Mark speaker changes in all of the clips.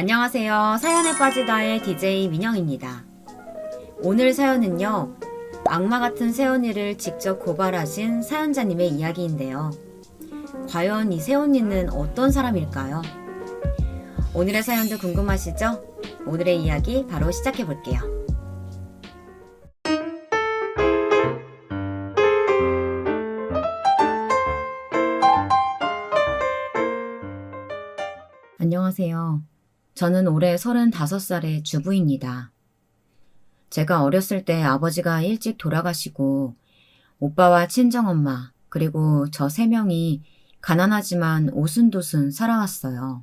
Speaker 1: 안녕하세요. 사연에 빠지다의 DJ 민영입니다. 오늘 사연은요, 악마 같은 새언니를 직접 고발하신 사연자님의 이야기인데요. 과연 이 새언니는 어떤 사람일까요? 오늘의 사연도 궁금하시죠? 오늘의 이야기 바로 시작해 볼게요. 안녕하세요. 저는 올해 35살의 주부입니다. 제가 어렸을 때 아버지가 일찍 돌아가시고 오빠와 친정엄마 그리고 저 3명이 가난하지만 오순도순 살아왔어요.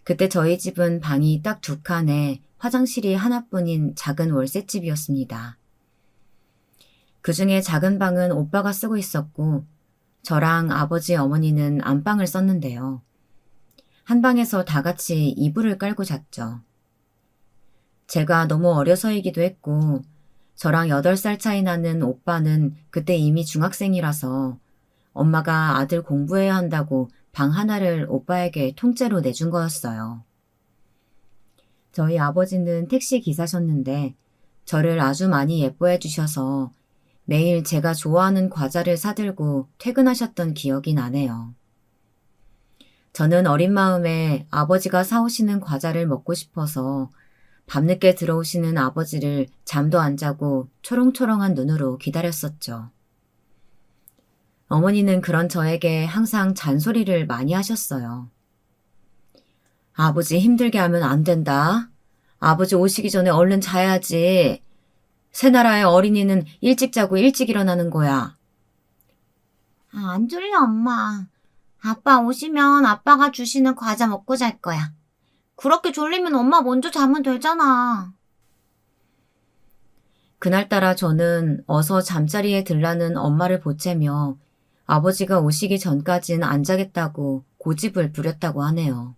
Speaker 1: 그때 저희 집은 방이 딱 2칸에 화장실이 하나뿐인 작은 월세집이었습니다. 그 중에 작은 방은 오빠가 쓰고 있었고 저랑 아버지 어머니는 안방을 썼는데요. 한 방에서 다 같이 이불을 깔고 잤죠. 제가 너무 어려서이기도 했고 저랑 8살 차이 나는 오빠는 그때 이미 중학생이라서 엄마가 아들 공부해야 한다고 방 하나를 오빠에게 통째로 내준 거였어요. 저희 아버지는 택시 기사셨는데 저를 아주 많이 예뻐해 주셔서 매일 제가 좋아하는 과자를 사들고 퇴근하셨던 기억이 나네요. 저는 어린 마음에 아버지가 사오시는 과자를 먹고 싶어서 밤늦게 들어오시는 아버지를 잠도 안 자고 초롱초롱한 눈으로 기다렸었죠. 어머니는 그런 저에게 항상 잔소리를 많이 하셨어요. 아버지 힘들게 하면 안 된다. 아버지 오시기 전에 얼른 자야지. 새나라의 어린이는 일찍 자고 일찍 일어나는 거야.
Speaker 2: 안 졸려, 엄마. 아빠 오시면 아빠가 주시는 과자 먹고 잘 거야. 그렇게 졸리면 엄마 먼저 자면 되잖아.
Speaker 1: 그날따라 저는 어서 잠자리에 들라는 엄마를 보채며 아버지가 오시기 전까진 안 자겠다고 고집을 부렸다고 하네요.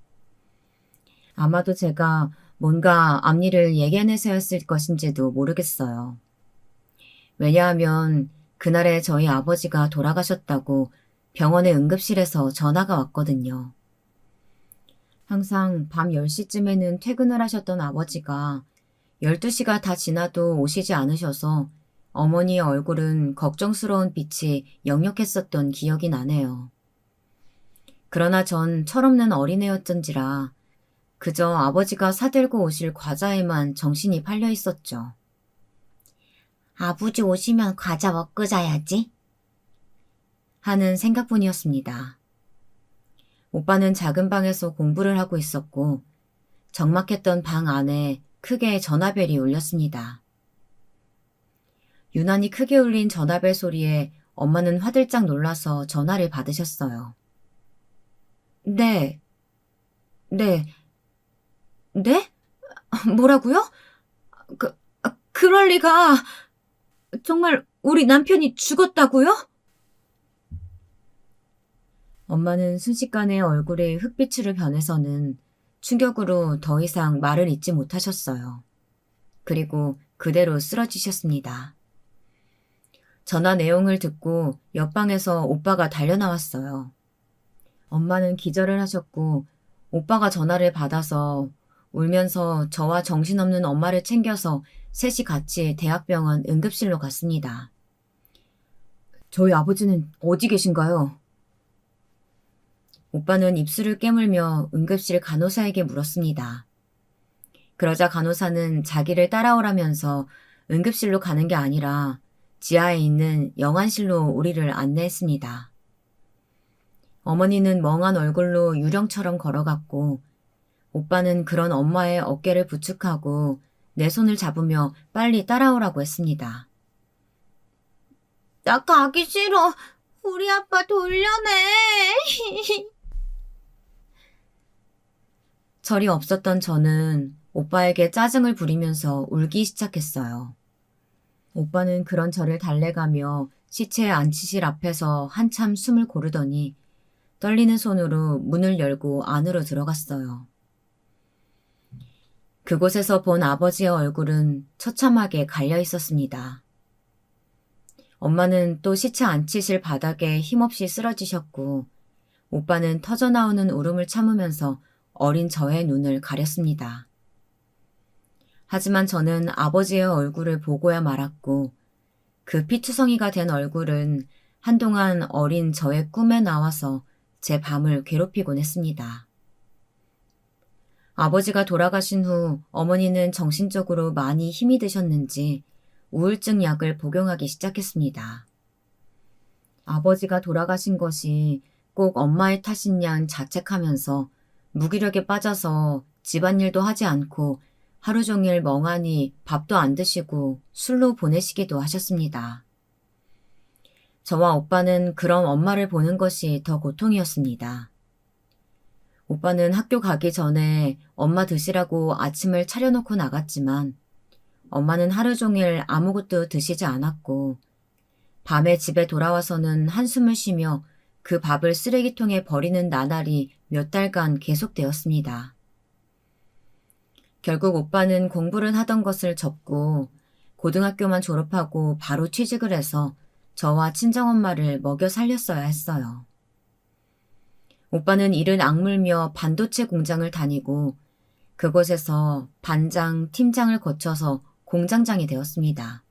Speaker 1: 아마도 제가 뭔가 앞일을 예견해서였을 것인지도 모르겠어요. 왜냐하면 그날에 저희 아버지가 돌아가셨다고 병원의 응급실에서 전화가 왔거든요. 항상 밤 10시쯤에는 퇴근을 하셨던 아버지가 12시가 다 지나도 오시지 않으셔서 어머니의 얼굴은 걱정스러운 빛이 역력했었던 기억이 나네요. 그러나 전 철없는 어린애였던지라 그저 아버지가 사들고 오실 과자에만 정신이 팔려 있었죠.
Speaker 2: 아버지 오시면 과자 먹고 자야지.
Speaker 1: 하는 생각뿐이었습니다. 오빠는 작은 방에서 공부를 하고 있었고 적막했던 방 안에 크게 전화벨이 울렸습니다. 유난히 크게 울린 전화벨 소리에 엄마는 화들짝 놀라서 전화를 받으셨어요. 네. 네. 네? 뭐라고요? 그럴 리가. 정말 우리 남편이 죽었다고요? 엄마는 순식간에 얼굴에 흙빛으로 변해서는 충격으로 더 이상 말을 잇지 못하셨어요. 그리고 그대로 쓰러지셨습니다. 전화 내용을 듣고 옆방에서 오빠가 달려나왔어요. 엄마는 기절을 하셨고 오빠가 전화를 받아서 울면서 저와 정신없는 엄마를 챙겨서 셋이 같이 대학병원 응급실로 갔습니다. 저희 아버지는 어디 계신가요? 오빠는 입술을 깨물며 응급실 간호사에게 물었습니다. 그러자 간호사는 자기를 따라오라면서 응급실로 가는 게 아니라 지하에 있는 영안실로 우리를 안내했습니다. 어머니는 멍한 얼굴로 유령처럼 걸어갔고 오빠는 그런 엄마의 어깨를 부축하고 내 손을 잡으며 빨리 따라오라고 했습니다.
Speaker 2: 나 가기 싫어. 우리 아빠 돌려내.
Speaker 1: 철이 없었던 저는 오빠에게 짜증을 부리면서 울기 시작했어요. 오빠는 그런 저를 달래가며 시체 안치실 앞에서 한참 숨을 고르더니 떨리는 손으로 문을 열고 안으로 들어갔어요. 그곳에서 본 아버지의 얼굴은 처참하게 갈려 있었습니다. 엄마는 또 시체 안치실 바닥에 힘없이 쓰러지셨고 오빠는 터져나오는 울음을 참으면서 어린 저의 눈을 가렸습니다. 하지만 저는 아버지의 얼굴을 보고야 말았고 그 피투성이가 된 얼굴은 한동안 어린 저의 꿈에 나와서 제 밤을 괴롭히곤 했습니다. 아버지가 돌아가신 후 어머니는 정신적으로 많이 힘이 드셨는지 우울증 약을 복용하기 시작했습니다. 아버지가 돌아가신 것이 꼭 엄마의 탓인 양 자책하면서 무기력에 빠져서 집안일도 하지 않고 하루 종일 멍하니 밥도 안 드시고 술로 보내시기도 하셨습니다. 저와 오빠는 그런 엄마를 보는 것이 더 고통이었습니다. 오빠는 학교 가기 전에 엄마 드시라고 아침을 차려놓고 나갔지만 엄마는 하루 종일 아무것도 드시지 않았고 밤에 집에 돌아와서는 한숨을 쉬며 그 밥을 쓰레기통에 버리는 나날이 몇 달간 계속되었습니다. 결국 오빠는 공부를 하던 것을 접고 고등학교만 졸업하고 바로 취직을 해서 저와 친정엄마를 먹여 살렸어야 했어요. 오빠는 이를 악물며 반도체 공장을 다니고 그곳에서 반장, 팀장을 거쳐서 공장장이 되었습니다.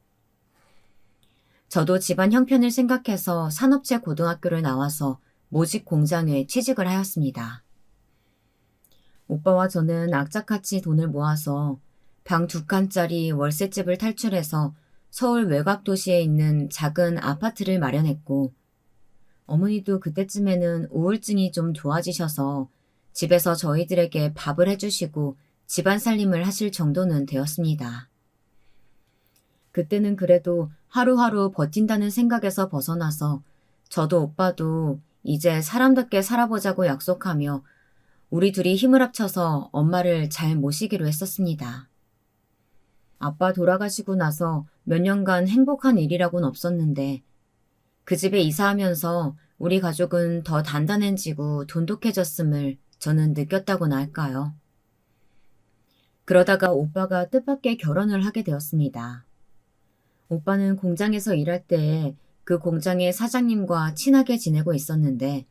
Speaker 1: 저도 집안 형편을 생각해서 산업체 고등학교를 나와서 모직 공장에 취직을 하였습니다. 오빠와 저는 악착같이 돈을 모아서 방 2칸짜리 월세집을 탈출해서 서울 외곽 도시에 있는 작은 아파트를 마련했고 어머니도 그때쯤에는 우울증이 좀 좋아지셔서 집에서 저희들에게 밥을 해주시고 집안 살림을 하실 정도는 되었습니다. 그때는 그래도 하루하루 버틴다는 생각에서 벗어나서 저도 오빠도 이제 사람답게 살아보자고 약속하며 우리 둘이 힘을 합쳐서 엄마를 잘 모시기로 했었습니다. 아빠 돌아가시고 나서 몇 년간 행복한 일이라고는 없었는데 그 집에 이사하면서 우리 가족은 더 단단해지고 돈독해졌음을 저는 느꼈다고나 할까요? 그러다가 오빠가 뜻밖의 결혼을 하게 되었습니다. 오빠는 공장에서 일할 때 그 공장의 사장님과 친하게 지내고 있었는데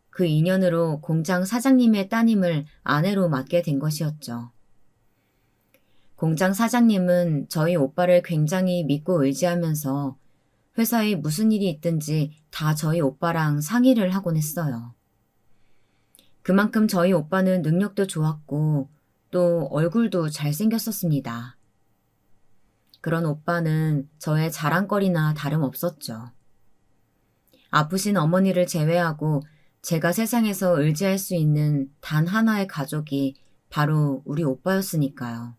Speaker 1: 그 인연으로 공장 사장님의 따님을 아내로 맡게 된 것이었죠. 공장 사장님은 저희 오빠를 굉장히 믿고 의지하면서 회사에 무슨 일이 있든지 다 저희 오빠랑 상의를 하곤 했어요. 그만큼 저희 오빠는 능력도 좋았고 또 얼굴도 잘생겼었습니다. 그런 오빠는 저의 자랑거리나 다름없었죠. 아프신 어머니를 제외하고 제가 세상에서 의지할 수 있는 단 하나의 가족이 바로 우리 오빠였으니까요.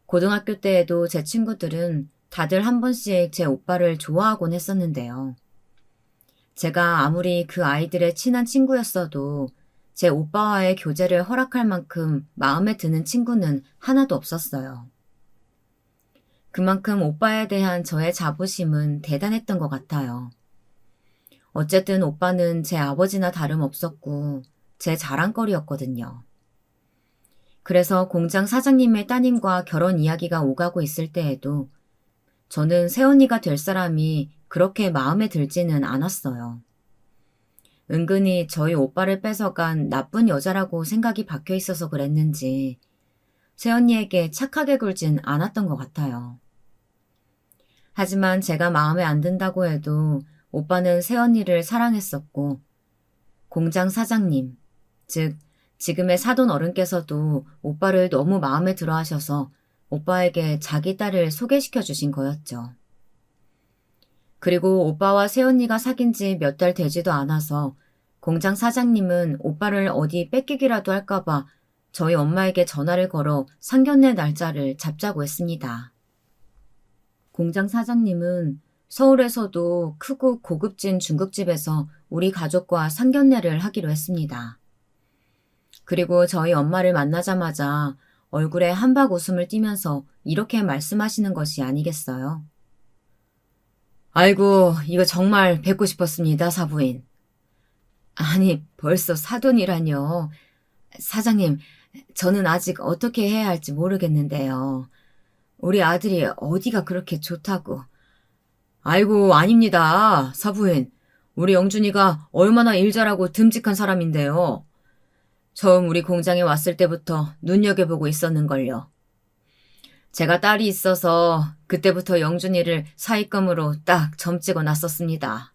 Speaker 1: 고등학교 때에도 제 친구들은 다들 한 번씩 제 오빠를 좋아하곤 했었는데요. 제가 아무리 그 아이들의 친한 친구였어도 제 오빠와의 교제를 허락할 만큼 마음에 드는 친구는 하나도 없었어요. 그만큼 오빠에 대한 저의 자부심은 대단했던 것 같아요. 어쨌든 오빠는 제 아버지나 다름없었고 제 자랑거리였거든요. 그래서 공장 사장님의 따님과 결혼 이야기가 오가고 있을 때에도 저는 새언니가 될 사람이 그렇게 마음에 들지는 않았어요. 은근히 저희 오빠를 뺏어간 나쁜 여자라고 생각이 박혀 있어서 그랬는지 새언니에게 착하게 굴진 않았던 것 같아요. 하지만 제가 마음에 안 든다고 해도 오빠는 새언니를 사랑했었고 공장 사장님, 즉 지금의 사돈 어른께서도 오빠를 너무 마음에 들어 하셔서 오빠에게 자기 딸을 소개시켜 주신 거였죠. 그리고 오빠와 새언니가 사귄 지 몇 달 되지도 않아서 공장 사장님은 오빠를 어디 뺏기기라도 할까봐 저희 엄마에게 전화를 걸어 상견례 날짜를 잡자고 했습니다. 공장 사장님은 서울에서도 크고 고급진 중국집에서 우리 가족과 상견례를 하기로 했습니다. 그리고 저희 엄마를 만나자마자 얼굴에 한박 웃음을 띠면서 이렇게 말씀하시는 것이 아니겠어요? 아이고, 이거 정말 뵙고 싶었습니다, 사부인. 아니, 벌써 사돈이라뇨. 사장님, 저는 아직 어떻게 해야 할지 모르겠는데요. 우리 아들이 어디가 그렇게 좋다고. 아이고, 아닙니다, 사부인. 우리 영준이가 얼마나 일 잘하고 듬직한 사람인데요. 처음 우리 공장에 왔을 때부터 눈여겨보고 있었는걸요. 제가 딸이 있어서 그때부터 영준이를 사위감으로 딱 점찍어 놨었습니다.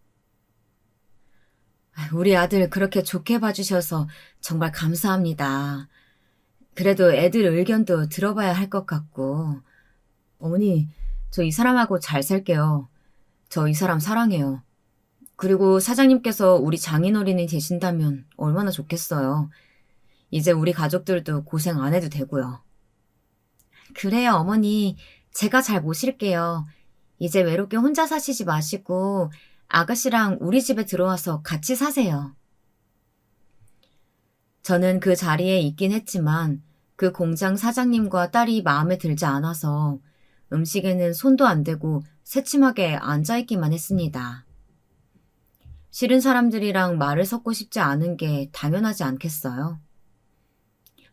Speaker 1: 우리 아들 그렇게 좋게 봐주셔서 정말 감사합니다. 그래도 애들 의견도 들어봐야 할 것 같고. 어머니, 저 이 사람하고 잘 살게요. 저 이 사람 사랑해요. 그리고 사장님께서 우리 장인어른이 되신다면 얼마나 좋겠어요. 이제 우리 가족들도 고생 안 해도 되고요. 그래요, 어머니. 제가 잘 모실게요. 이제 외롭게 혼자 사시지 마시고 아가씨랑 우리 집에 들어와서 같이 사세요. 저는 그 자리에 있긴 했지만 그 공장 사장님과 딸이 마음에 들지 않아서 음식에는 손도 안 대고 새침하게 앉아있기만 했습니다. 싫은 사람들이랑 말을 섞고 싶지 않은 게 당연하지 않겠어요?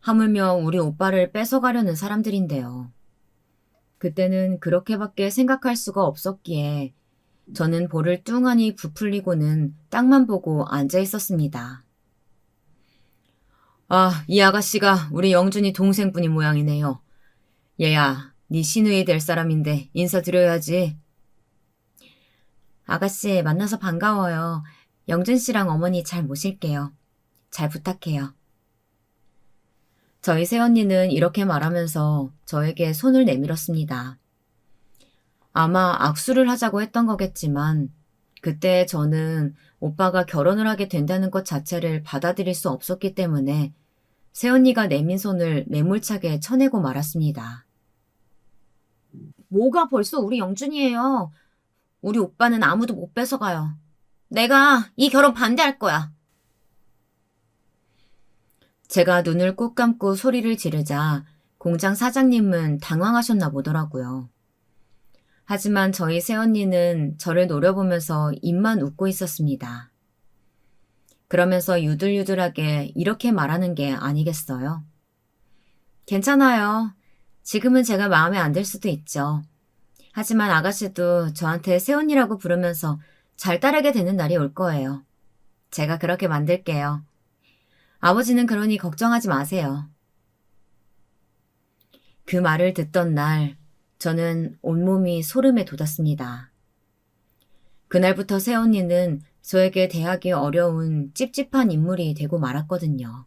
Speaker 1: 하물며 우리 오빠를 뺏어가려는 사람들인데요. 그때는 그렇게밖에 생각할 수가 없었기에 저는 볼을 뚱하니 부풀리고는 땅만 보고 앉아 있었습니다. 아, 이 아가씨가 우리 영준이 동생분이 모양이네요. 얘야, 네 시누이 될 사람인데 인사드려야지. 아가씨 만나서 반가워요. 영준 씨랑 어머니 잘 모실게요. 잘 부탁해요. 저희 새언니는 이렇게 말하면서 저에게 손을 내밀었습니다. 아마 악수를 하자고 했던 거겠지만 그때 저는 오빠가 결혼을 하게 된다는 것 자체를 받아들일 수 없었기 때문에 새언니가 내민 손을 매몰차게 쳐내고 말았습니다. 뭐가 벌써 우리 영준이에요. 우리 오빠는 아무도 못 뺏어가요. 내가 이 결혼 반대할 거야. 제가 눈을 꾹 감고 소리를 지르자 공장 사장님은 당황하셨나 보더라고요. 하지만 저희 새언니는 저를 노려보면서 입만 웃고 있었습니다. 그러면서 유들유들하게 이렇게 말하는 게 아니겠어요? 괜찮아요. 지금은 제가 마음에 안 들 수도 있죠. 하지만 아가씨도 저한테 새언니라고 부르면서 잘 따르게 되는 날이 올 거예요. 제가 그렇게 만들게요. 아버지는 그러니 걱정하지 마세요. 그 말을 듣던 날 저는 온몸이 소름에 돋았습니다. 그날부터 새언니는 저에게 대하기 어려운 찝찝한 인물이 되고 말았거든요.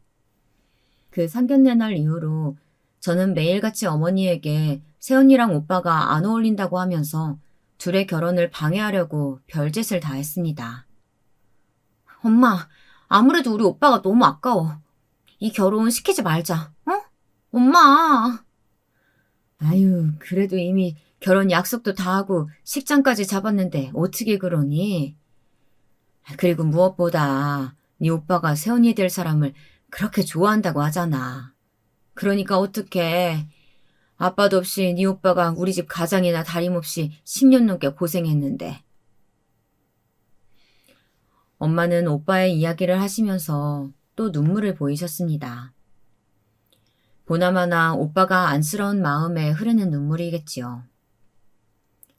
Speaker 1: 그 상견례 날 이후로 저는 매일같이 어머니에게 새언니랑 오빠가 안 어울린다고 하면서 둘의 결혼을 방해하려고 별짓을 다 했습니다. 엄마, 아무래도 우리 오빠가 너무 아까워. 이 결혼 시키지 말자, 어? 엄마! 아유, 그래도 이미 결혼 약속도 다 하고 식장까지 잡았는데 어떻게 그러니? 그리고 무엇보다 네 오빠가 새언니 될 사람을 그렇게 좋아한다고 하잖아. 그러니까 어떡해. 아빠도 없이 네 오빠가 우리 집 가장이나 다름없이 10년 넘게 고생했는데. 엄마는 오빠의 이야기를 하시면서 또 눈물을 보이셨습니다. 보나마나 오빠가 안쓰러운 마음에 흐르는 눈물이겠지요.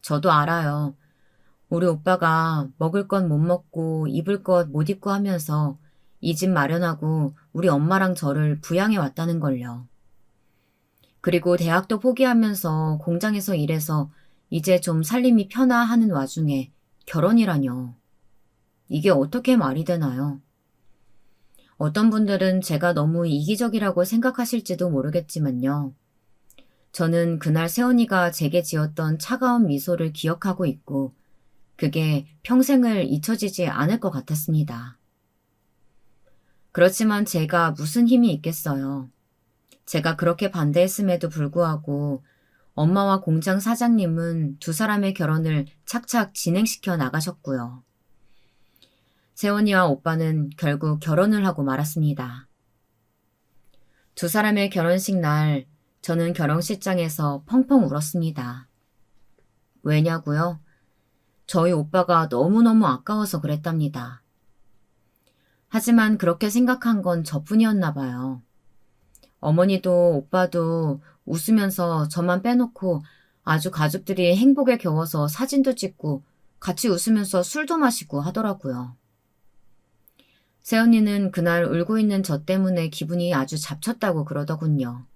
Speaker 1: 저도 알아요. 우리 오빠가 먹을 것 못 먹고 입을 것 못 입고 하면서 이 집 마련하고 우리 엄마랑 저를 부양해 왔다는 걸요. 그리고 대학도 포기하면서 공장에서 일해서 이제 좀 살림이 편하 하는 와중에 결혼이라뇨. 이게 어떻게 말이 되나요? 어떤 분들은 제가 너무 이기적이라고 생각하실지도 모르겠지만요. 저는 그날 새언니가 제게 지었던 차가운 미소를 기억하고 있고 그게 평생을 잊혀지지 않을 것 같았습니다. 그렇지만 제가 무슨 힘이 있겠어요. 제가 그렇게 반대했음에도 불구하고 엄마와 공장 사장님은 두 사람의 결혼을 착착 진행시켜 나가셨고요. 새언니와 오빠는 결국 결혼을 하고 말았습니다. 두 사람의 결혼식 날 저는 결혼식장에서 펑펑 울었습니다. 왜냐고요? 저희 오빠가 너무너무 아까워서 그랬답니다. 하지만 그렇게 생각한 건 저뿐이었나 봐요. 어머니도 오빠도 웃으면서 저만 빼놓고 아주 가족들이 행복에 겨워서 사진도 찍고 같이 웃으면서 술도 마시고 하더라고요. 새언니는 그날 울고 있는 저 때문에 기분이 아주 잡쳤다고 그러더군요.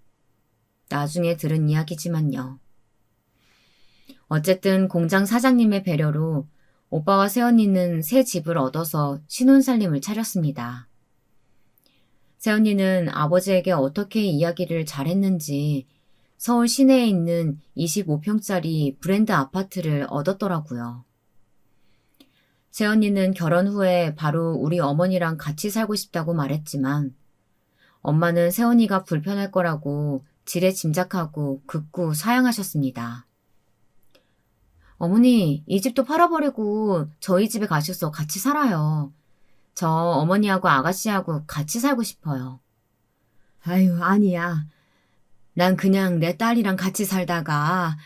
Speaker 1: 나중에 들은 이야기지만요. 어쨌든 공장 사장님의 배려로 오빠와 새언니는 새 집을 얻어서 신혼살림을 차렸습니다. 새언니는 아버지에게 어떻게 이야기를 잘했는지 서울 시내에 있는 25평짜리 브랜드 아파트를 얻었더라고요. 새언니는 결혼 후에 바로 우리 어머니랑 같이 살고 싶다고 말했지만 엄마는 새언니가 불편할 거라고 지레 짐작하고 극구 사양하셨습니다. 어머니, 이 집도 팔아버리고 저희 집에 가셔서 같이 살아요. 저 어머니하고 아가씨하고 같이 살고 싶어요. 아유, 아니야. 난 그냥 내 딸이랑 같이 살다가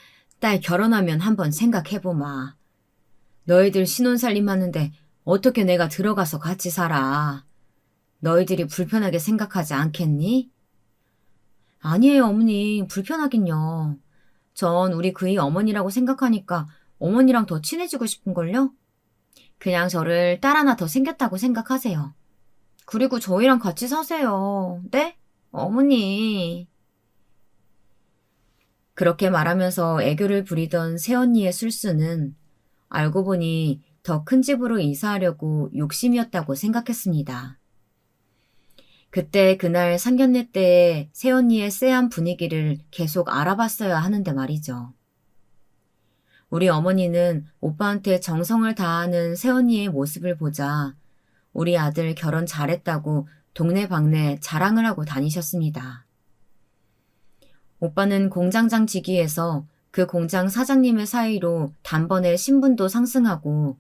Speaker 1: 딸 결혼하면 한번 생각해보마. 너희들 신혼살림 하는데 어떻게 내가 들어가서 같이 살아. 너희들이 불편하게 생각하지 않겠니? 아니에요, 어머니. 불편하긴요. 전 우리 그이 어머니라고 생각하니까 어머니랑 더 친해지고 싶은걸요? 그냥 저를 딸 하나 더 생겼다고 생각하세요. 그리고 저희랑 같이 사세요. 네? 어머니. 그렇게 말하면서 애교를 부리던 새언니의 술수는 알고 보니 더 큰 집으로 이사하려고 욕심이었다고 생각했습니다. 그때 그날 상견례 때의 새언니의 쎄한 분위기를 계속 알아봤어야 하는데 말이죠. 우리 어머니는 오빠한테 정성을 다하는 새언니의 모습을 보자 우리 아들 결혼 잘했다고 동네방네 자랑을 하고 다니셨습니다. 오빠는 공장장 직위에서 그 공장 사장님의 사이로 단번에 신분도 상승하고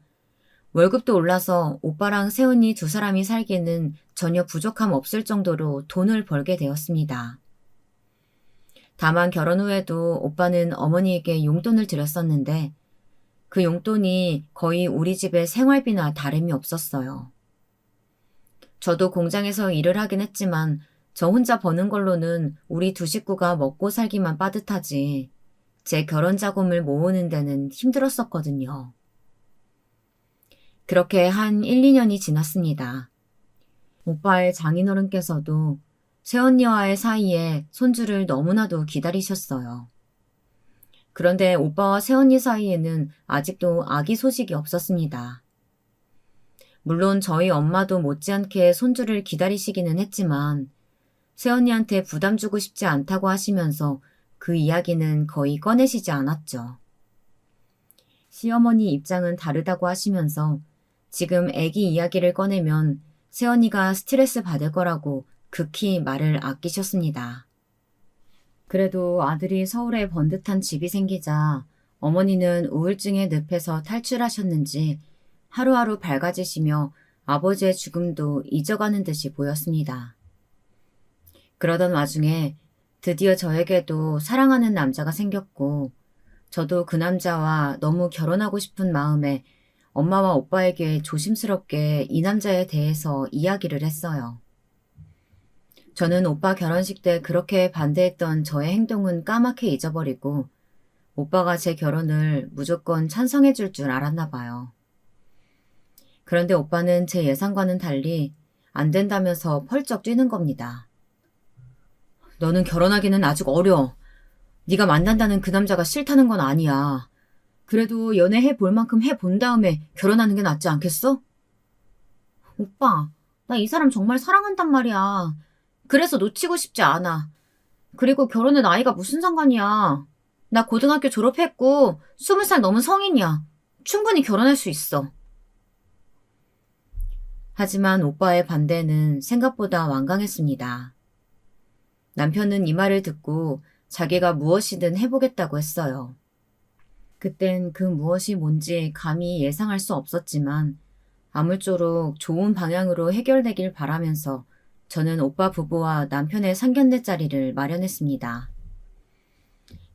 Speaker 1: 월급도 올라서 오빠랑 새언니 두 사람이 살기에는 전혀 부족함 없을 정도로 돈을 벌게 되었습니다. 다만 결혼 후에도 오빠는 어머니에게 용돈을 드렸었는데 그 용돈이 거의 우리 집의 생활비나 다름이 없었어요. 저도 공장에서 일을 하긴 했지만 저 혼자 버는 걸로는 우리 두 식구가 먹고 살기만 빠듯하지 제 결혼 자금을 모으는 데는 힘들었었거든요. 그렇게 한 1, 2년이 지났습니다. 오빠의 장인어른께서도 새언니와의 사이에 손주를 너무나도 기다리셨어요. 그런데 오빠와 새언니 사이에는 아직도 아기 소식이 없었습니다. 물론 저희 엄마도 못지않게 손주를 기다리시기는 했지만 새언니한테 부담 주고 싶지 않다고 하시면서 그 이야기는 거의 꺼내시지 않았죠. 시어머니 입장은 다르다고 하시면서 지금 아기 이야기를 꺼내면 새언니가 스트레스 받을 거라고 극히 말을 아끼셨습니다. 그래도 아들이 서울에 번듯한 집이 생기자 어머니는 우울증에 늪에서 탈출하셨는지 하루하루 밝아지시며 아버지의 죽음도 잊어가는 듯이 보였습니다. 그러던 와중에 드디어 저에게도 사랑하는 남자가 생겼고 저도 그 남자와 너무 결혼하고 싶은 마음에 엄마와 오빠에게 조심스럽게 이 남자에 대해서 이야기를 했어요. 저는 오빠 결혼식 때 그렇게 반대했던 저의 행동은 까맣게 잊어버리고 오빠가 제 결혼을 무조건 찬성해 줄 줄 알았나 봐요. 그런데 오빠는 제 예상과는 달리 안 된다면서 펄쩍 뛰는 겁니다. 너는 결혼하기는 아직 어려. 네가 만난다는 그 남자가 싫다는 건 아니야. 그래도 연애해 볼 만큼 해본 다음에 결혼하는 게 낫지 않겠어? 오빠, 나 이 사람 정말 사랑한단 말이야. 그래서 놓치고 싶지 않아. 그리고 결혼의 나이가 무슨 상관이야. 나 고등학교 졸업했고 20살 넘은 성인이야. 충분히 결혼할 수 있어. 하지만 오빠의 반대는 생각보다 완강했습니다. 남편은 이 말을 듣고 자기가 무엇이든 해보겠다고 했어요. 그땐 그 무엇이 뭔지 감히 예상할 수 없었지만 아무쪼록 좋은 방향으로 해결되길 바라면서 저는 오빠 부부와 남편의 상견례 자리를 마련했습니다.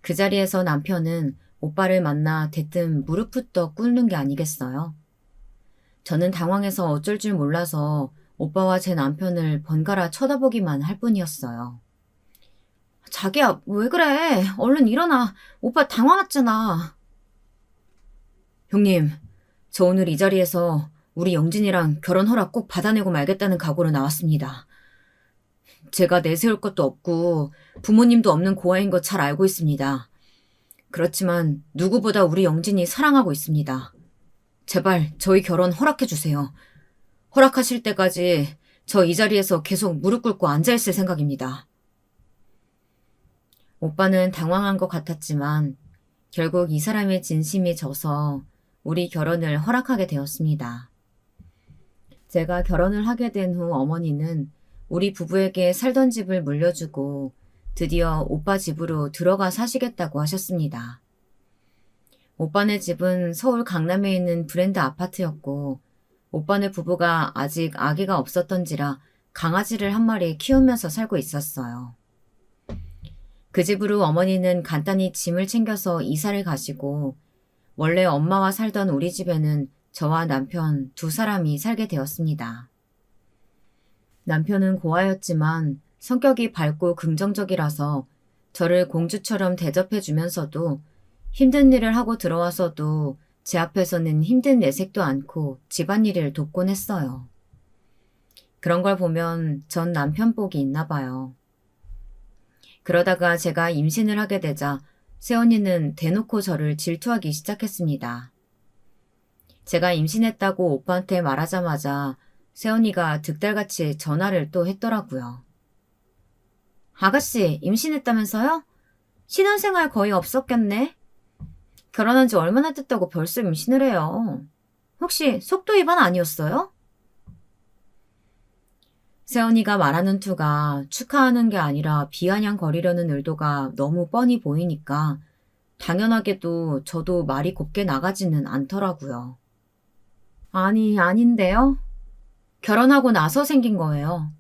Speaker 1: 그 자리에서 남편은 오빠를 만나 대뜸 무릎부터 꿇는 게 아니겠어요? 저는 당황해서 어쩔 줄 몰라서 오빠와 제 남편을 번갈아 쳐다보기만 할 뿐이었어요. 자기야, 왜 그래? 얼른 일어나. 오빠 당황했잖아. 형님, 저 오늘 이 자리에서 우리 영진이랑 결혼 허락 꼭 받아내고 말겠다는 각오로 나왔습니다. 제가 내세울 것도 없고 부모님도 없는 고아인 거 잘 알고 있습니다. 그렇지만 누구보다 우리 영진이 사랑하고 있습니다. 제발 저희 결혼 허락해 주세요. 허락하실 때까지 저 이 자리에서 계속 무릎 꿇고 앉아있을 생각입니다. 오빠는 당황한 것 같았지만 결국 이 사람의 진심이 져서 우리 결혼을 허락하게 되었습니다. 제가 결혼을 하게 된 후 어머니는 우리 부부에게 살던 집을 물려주고 드디어 오빠 집으로 들어가 사시겠다고 하셨습니다. 오빠네 집은 서울 강남에 있는 브랜드 아파트였고 오빠네 부부가 아직 아기가 없었던지라 강아지를 한 마리 키우면서 살고 있었어요. 그 집으로 어머니는 간단히 짐을 챙겨서 이사를 가시고 원래 엄마와 살던 우리 집에는 저와 남편 두 사람이 살게 되었습니다. 남편은 고아였지만 성격이 밝고 긍정적이라서 저를 공주처럼 대접해주면서도 힘든 일을 하고 들어와서도 제 앞에서는 힘든 내색도 않고 집안일을 돕곤 했어요. 그런 걸 보면 전 남편 복이 있나 봐요. 그러다가 제가 임신을 하게 되자 새언니는 대놓고 저를 질투하기 시작했습니다. 제가 임신했다고 오빠한테 말하자마자 새언니가 득달같이 전화를 또 했더라고요. 아가씨, 임신했다면서요? 신혼생활 거의 없었겠네? 결혼한 지 얼마나 됐다고 벌써 임신을 해요. 혹시 속도 위반 아니었어요? 새언니가 말하는 투가 축하하는 게 아니라 비아냥거리려는 의도가 너무 뻔히 보이니까 당연하게도 저도 말이 곱게 나가지는 않더라고요. 아니, 아닌데요? 결혼하고 나서 생긴 거예요.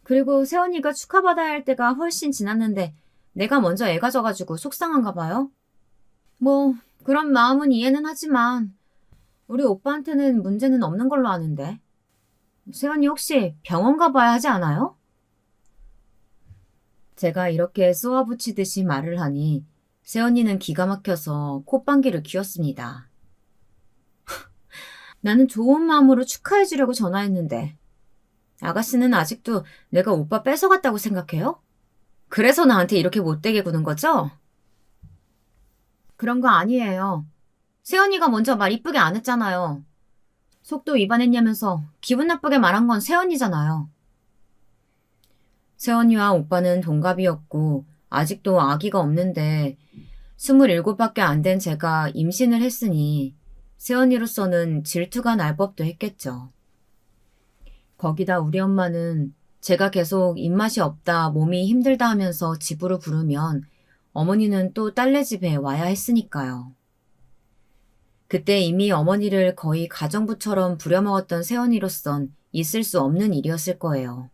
Speaker 1: 그리고 새언니가 축하받아야 할 때가 훨씬 지났는데 내가 먼저 애가 져가지고 속상한가 봐요. 뭐 그런 마음은 이해는 하지만 우리 오빠한테는 문제는 없는 걸로 아는데. 새언니 혹시 병원 가봐야 하지 않아요? 제가 이렇게 쏘아붙이듯이 말을 하니 새언니는 기가 막혀서 콧방귀를 뀌었습니다. 나는 좋은 마음으로 축하해주려고 전화했는데 아가씨는 아직도 내가 오빠 뺏어갔다고 생각해요? 그래서 나한테 이렇게 못되게 구는 거죠? 그런 거 아니에요. 새언니가 먼저 말 이쁘게 안 했잖아요. 속도 위반했냐면서 기분 나쁘게 말한 건 새언니잖아요. 새언니와 오빠는 동갑이었고 아직도 아기가 없는데 27밖에 안 된 제가 임신을 했으니 새언니로서는 질투가 날 법도 했겠죠. 거기다 우리 엄마는 제가 계속 입맛이 없다, 몸이 힘들다 하면서 집으로 부르면 어머니는 또 딸네 집에 와야 했으니까요. 그때 이미 어머니를 거의 가정부처럼 부려먹었던 새언니로선 있을 수 없는 일이었을 거예요.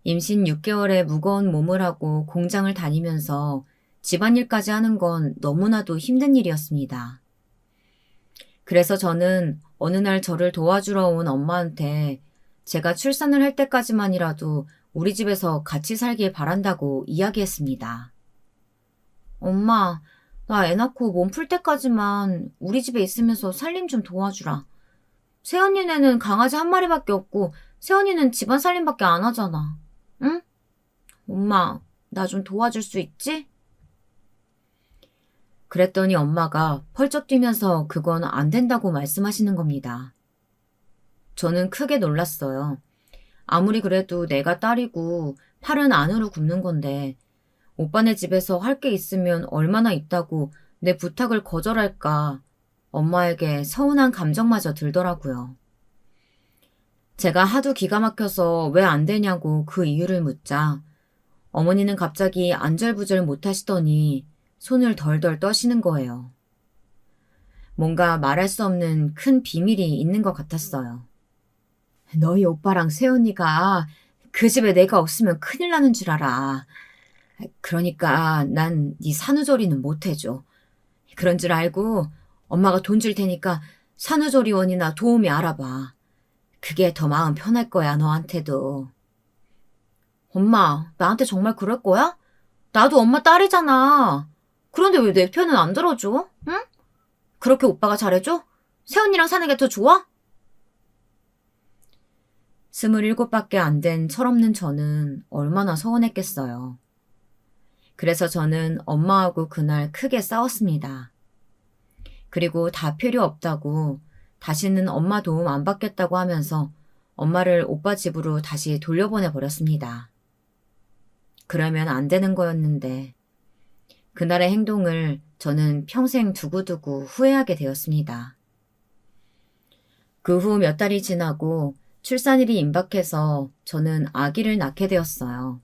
Speaker 1: 임신 6개월에 무거운 몸을 하고 공장을 다니면서 집안일까지 하는 건 너무나도 힘든 일이었습니다. 그래서 저는 어느 날 저를 도와주러 온 엄마한테 제가 출산을 할 때까지만이라도 우리 집에서 같이 살길 바란다고 이야기했습니다. 엄마, 나 애 낳고 몸 풀 때까지만 우리 집에 있으면서 살림 좀 도와주라. 새언니네는 강아지 한 마리밖에 없고 새언니는 집안 살림밖에 안 하잖아. 응? 엄마, 나 좀 도와줄 수 있지? 그랬더니 엄마가 펄쩍 뛰면서 그건 안 된다고 말씀하시는 겁니다. 저는 크게 놀랐어요. 아무리 그래도 내가 딸이고 팔은 안으로 굽는 건데 오빠네 집에서 할 게 있으면 얼마나 있다고 내 부탁을 거절할까 엄마에게 서운한 감정마저 들더라고요. 제가 하도 기가 막혀서 왜 안 되냐고 그 이유를 묻자 어머니는 갑자기 안절부절 못하시더니 손을 덜덜 떠시는 거예요. 뭔가 말할 수 없는 큰 비밀이 있는 것 같았어요. 너희 오빠랑 새언니가 그 집에 내가 없으면 큰일 나는 줄 알아. 그러니까 난 네 산후조리는 못 해줘. 그런 줄 알고 엄마가 돈 줄 테니까 산후조리원이나 도우미 알아봐. 그게 더 마음 편할 거야, 너한테도. 엄마, 나한테 정말 그럴 거야? 나도 엄마 딸이잖아. 그런데 왜 내 편은 안 들어줘? 응? 그렇게 오빠가 잘해줘?
Speaker 2: 새언니랑 사는 게 더 좋아?
Speaker 1: 27밖에 안 된 철없는 저는 얼마나 서운했겠어요. 그래서 저는 엄마하고 그날 크게 싸웠습니다. 그리고 다 필요 없다고 다시는 엄마 도움 안 받겠다고 하면서 엄마를 오빠 집으로 다시 돌려보내 버렸습니다. 그러면 안 되는 거였는데 그날의 행동을 저는 평생 두고두고 후회하게 되었습니다. 그 후 몇 달이 지나고 출산일이 임박해서 저는 아기를 낳게 되었어요.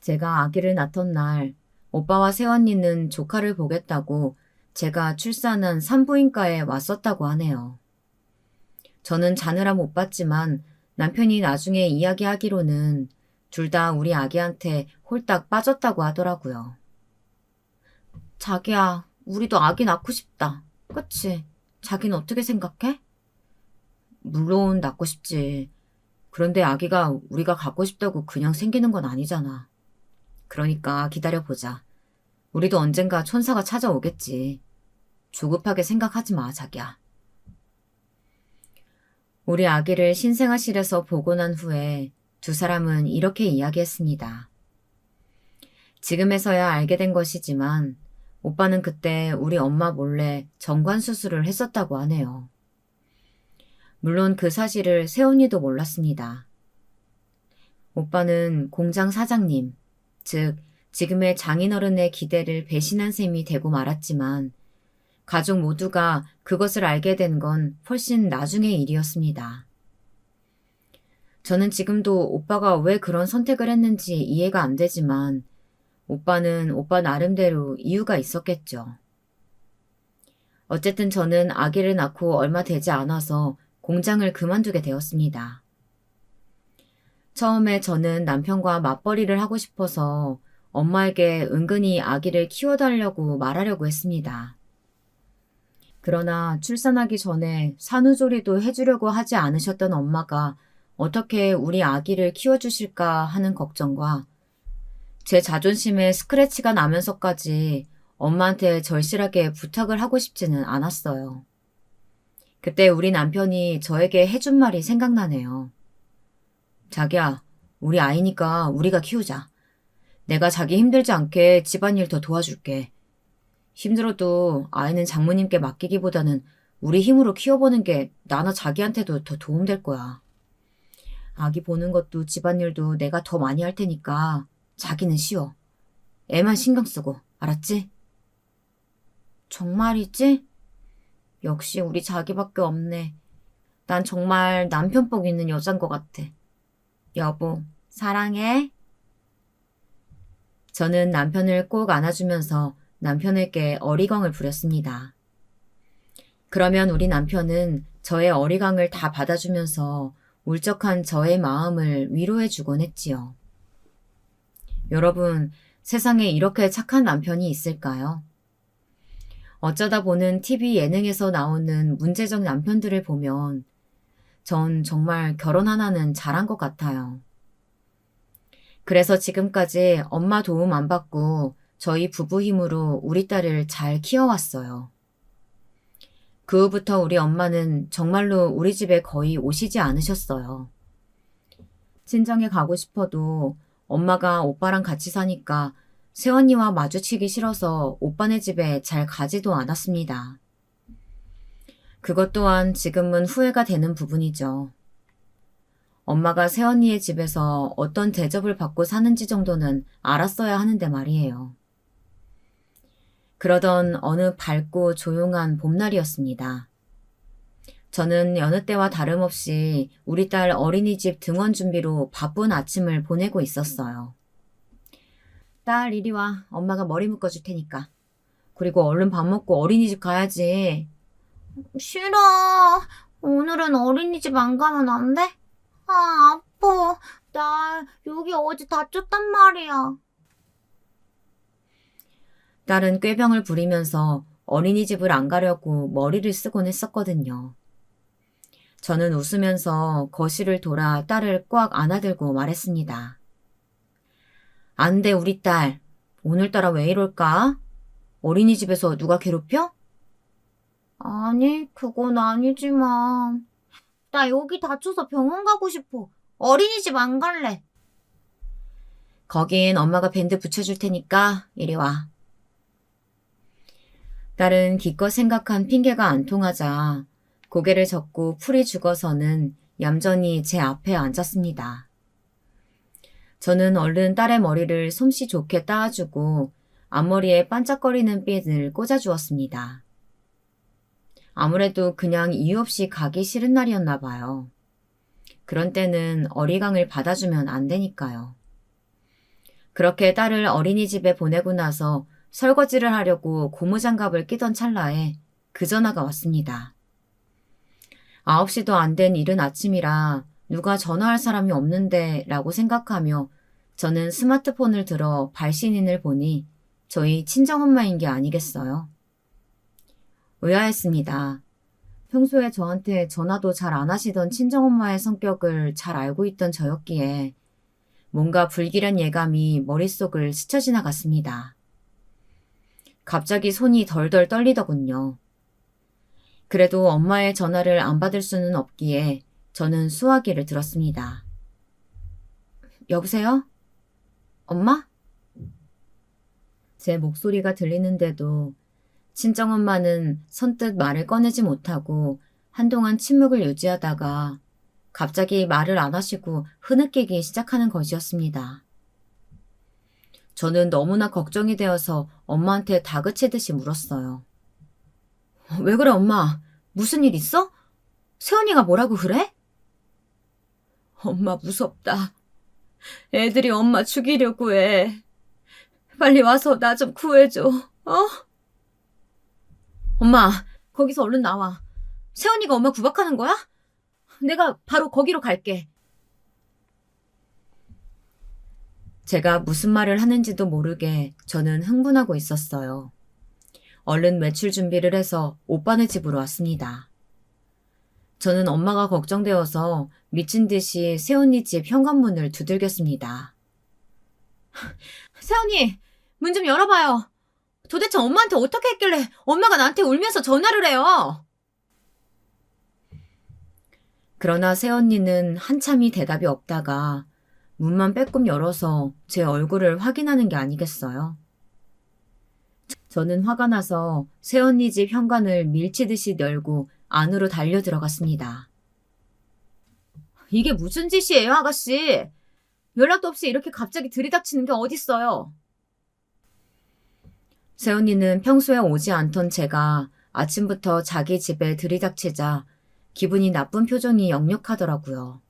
Speaker 1: 제가 아기를 낳던 날 오빠와 새언니는 조카를 보겠다고 제가 출산한 산부인과에 왔었다고 하네요. 저는 자느라 못 봤지만 남편이 나중에 이야기하기로는 둘 다 우리 아기한테 홀딱 빠졌다고 하더라고요.
Speaker 2: 자기야, 우리도 아기 낳고 싶다. 그치? 자기는 어떻게 생각해?
Speaker 1: 물론 낳고 싶지. 그런데 아기가 우리가 갖고 싶다고 그냥 생기는 건 아니잖아. 그러니까 기다려보자. 우리도 언젠가 천사가 찾아오겠지. 조급하게 생각하지 마, 자기야. 우리 아기를 신생아실에서 보고 난 후에 두 사람은 이렇게 이야기했습니다. 지금에서야 알게 된 것이지만 오빠는 그때 우리 엄마 몰래 정관 수술을 했었다고 하네요. 물론 그 사실을 새언니도 몰랐습니다. 오빠는 공장 사장님, 즉 지금의 장인어른의 기대를 배신한 셈이 되고 말았지만 가족 모두가 그것을 알게 된 건 훨씬 나중의 일이었습니다. 저는 지금도 오빠가 왜 그런 선택을 했는지 이해가 안 되지만 오빠는 오빠 나름대로 이유가 있었겠죠. 어쨌든 저는 아기를 낳고 얼마 되지 않아서 공장을 그만두게 되었습니다. 처음에 저는 남편과 맞벌이를 하고 싶어서 엄마에게 은근히 아기를 키워달라고 말하려고 했습니다. 그러나 출산하기 전에 산후조리도 해주려고 하지 않으셨던 엄마가 어떻게 우리 아기를 키워주실까 하는 걱정과 제 자존심에 스크래치가 나면서까지 엄마한테 절실하게 부탁을 하고 싶지는 않았어요. 그때 우리 남편이 저에게 해준 말이 생각나네요. 자기야, 우리 아이니까 우리가 키우자. 내가 자기 힘들지 않게 집안일 더 도와줄게. 힘들어도 아이는 장모님께 맡기기보다는 우리 힘으로 키워보는 게 나나 자기한테도 더 도움될 거야. 아기 보는 것도 집안일도 내가 더 많이 할 테니까 자기는 쉬워. 애만 신경 쓰고, 알았지?
Speaker 2: 정말이지?
Speaker 1: 역시 우리 자기밖에 없네. 난 정말 남편복 있는 여잔 것 같아. 여보, 사랑해. 저는 남편을 꼭 안아주면서 남편에게 어리광을 부렸습니다. 그러면 우리 남편은 저의 어리광을 다 받아주면서 울적한 저의 마음을 위로해주곤 했지요. 여러분, 세상에 이렇게 착한 남편이 있을까요? 어쩌다 보는 TV 예능에서 나오는 문제적 남편들을 보면 전 정말 결혼 하나는 잘한 것 같아요. 그래서 지금까지 엄마 도움 안 받고 저희 부부 힘으로 우리 딸을 잘 키워왔어요. 그 후부터 우리 엄마는 정말로 우리 집에 거의 오시지 않으셨어요. 친정에 가고 싶어도 엄마가 오빠랑 같이 사니까 새언니와 마주치기 싫어서 오빠네 집에 잘 가지도 않았습니다. 그것 또한 지금은 후회가 되는 부분이죠. 엄마가 새언니의 집에서 어떤 대접을 받고 사는지 정도는 알았어야 하는데 말이에요. 그러던 어느 밝고 조용한 봄날이었습니다. 저는 여느 때와 다름없이 우리 딸 어린이집 등원 준비로 바쁜 아침을 보내고 있었어요. 딸, 이리 와. 엄마가 머리 묶어줄 테니까. 그리고 얼른 밥 먹고 어린이집 가야지.
Speaker 2: 싫어. 오늘은 어린이집 안 가면 안 돼? 아, 아파. 나 여기 어제 다쳤단 말이야.
Speaker 1: 딸은 꾀병을 부리면서 어린이집을 안 가려고 머리를 쓰곤 했었거든요. 저는 웃으면서 거실을 돌아 딸을 꽉 안아들고 말했습니다. 안 돼, 우리 딸. 오늘따라 왜 이럴까? 어린이집에서 누가 괴롭혀?
Speaker 2: 아니, 그건 아니지만. 나 여기 다쳐서 병원 가고 싶어. 어린이집 안 갈래.
Speaker 1: 거긴 엄마가 밴드 붙여줄 테니까 이리 와. 딸은 기껏 생각한 핑계가 안 통하자 고개를 젓고 풀이 죽어서는 얌전히 제 앞에 앉았습니다. 저는 얼른 딸의 머리를 솜씨 좋게 따아주고 앞머리에 반짝거리는 핀을 꽂아주었습니다. 아무래도 그냥 이유 없이 가기 싫은 날이었나 봐요. 그런 때는 어리광을 받아주면 안 되니까요. 그렇게 딸을 어린이집에 보내고 나서 설거지를 하려고 고무장갑을 끼던 찰나에 그 전화가 왔습니다. 9시도 안 된 이른 아침이라 누가 전화할 사람이 없는데 라고 생각하며 저는 스마트폰을 들어 발신인을 보니 저희 친정엄마인 게 아니겠어요. 의아했습니다. 평소에 저한테 전화도 잘 안 하시던 친정엄마의 성격을 잘 알고 있던 저였기에 뭔가 불길한 예감이 머릿속을 스쳐 지나갔습니다. 갑자기 손이 덜덜 떨리더군요. 그래도 엄마의 전화를 안 받을 수는 없기에 저는 수화기를 들었습니다. 여보세요? 엄마? 제 목소리가 들리는데도 친정엄마는 선뜻 말을 꺼내지 못하고 한동안 침묵을 유지하다가 갑자기 말을 안 하시고 흐느끼기 시작하는 것이었습니다. 저는 너무나 걱정이 되어서 엄마한테 다그치듯이 물었어요. 왜 그래, 엄마? 무슨 일 있어? 세연이가 뭐라고 그래? 엄마 무섭다. 애들이 엄마 죽이려고 해. 빨리 와서 나 좀 구해줘. 어? 엄마, 거기서 얼른 나와. 세연이가 엄마 구박하는 거야? 내가 바로 거기로 갈게. 제가 무슨 말을 하는지도 모르게 저는 흥분하고 있었어요. 얼른 외출 준비를 해서 오빠네 집으로 왔습니다. 저는 엄마가 걱정되어서 미친 듯이 세연이 집 현관문을 두들겼습니다. 세연이, 문 좀 열어봐요. 도대체 엄마한테 어떻게 했길래 엄마가 나한테 울면서 전화를 해요? 그러나 새언니는 한참이 대답이 없다가 문만 빼꼼 열어서 제 얼굴을 확인하는 게 아니겠어요. 저는 화가 나서 새언니 집 현관을 밀치듯이 열고 안으로 달려 들어갔습니다. 이게 무슨 짓이에요, 아가씨? 연락도 없이 이렇게 갑자기 들이닥치는 게 어딨어요? 새언니는 평소에 오지 않던 제가 아침부터 자기 집에 들이닥치자 기분이 나쁜 표정이 역력하더라고요.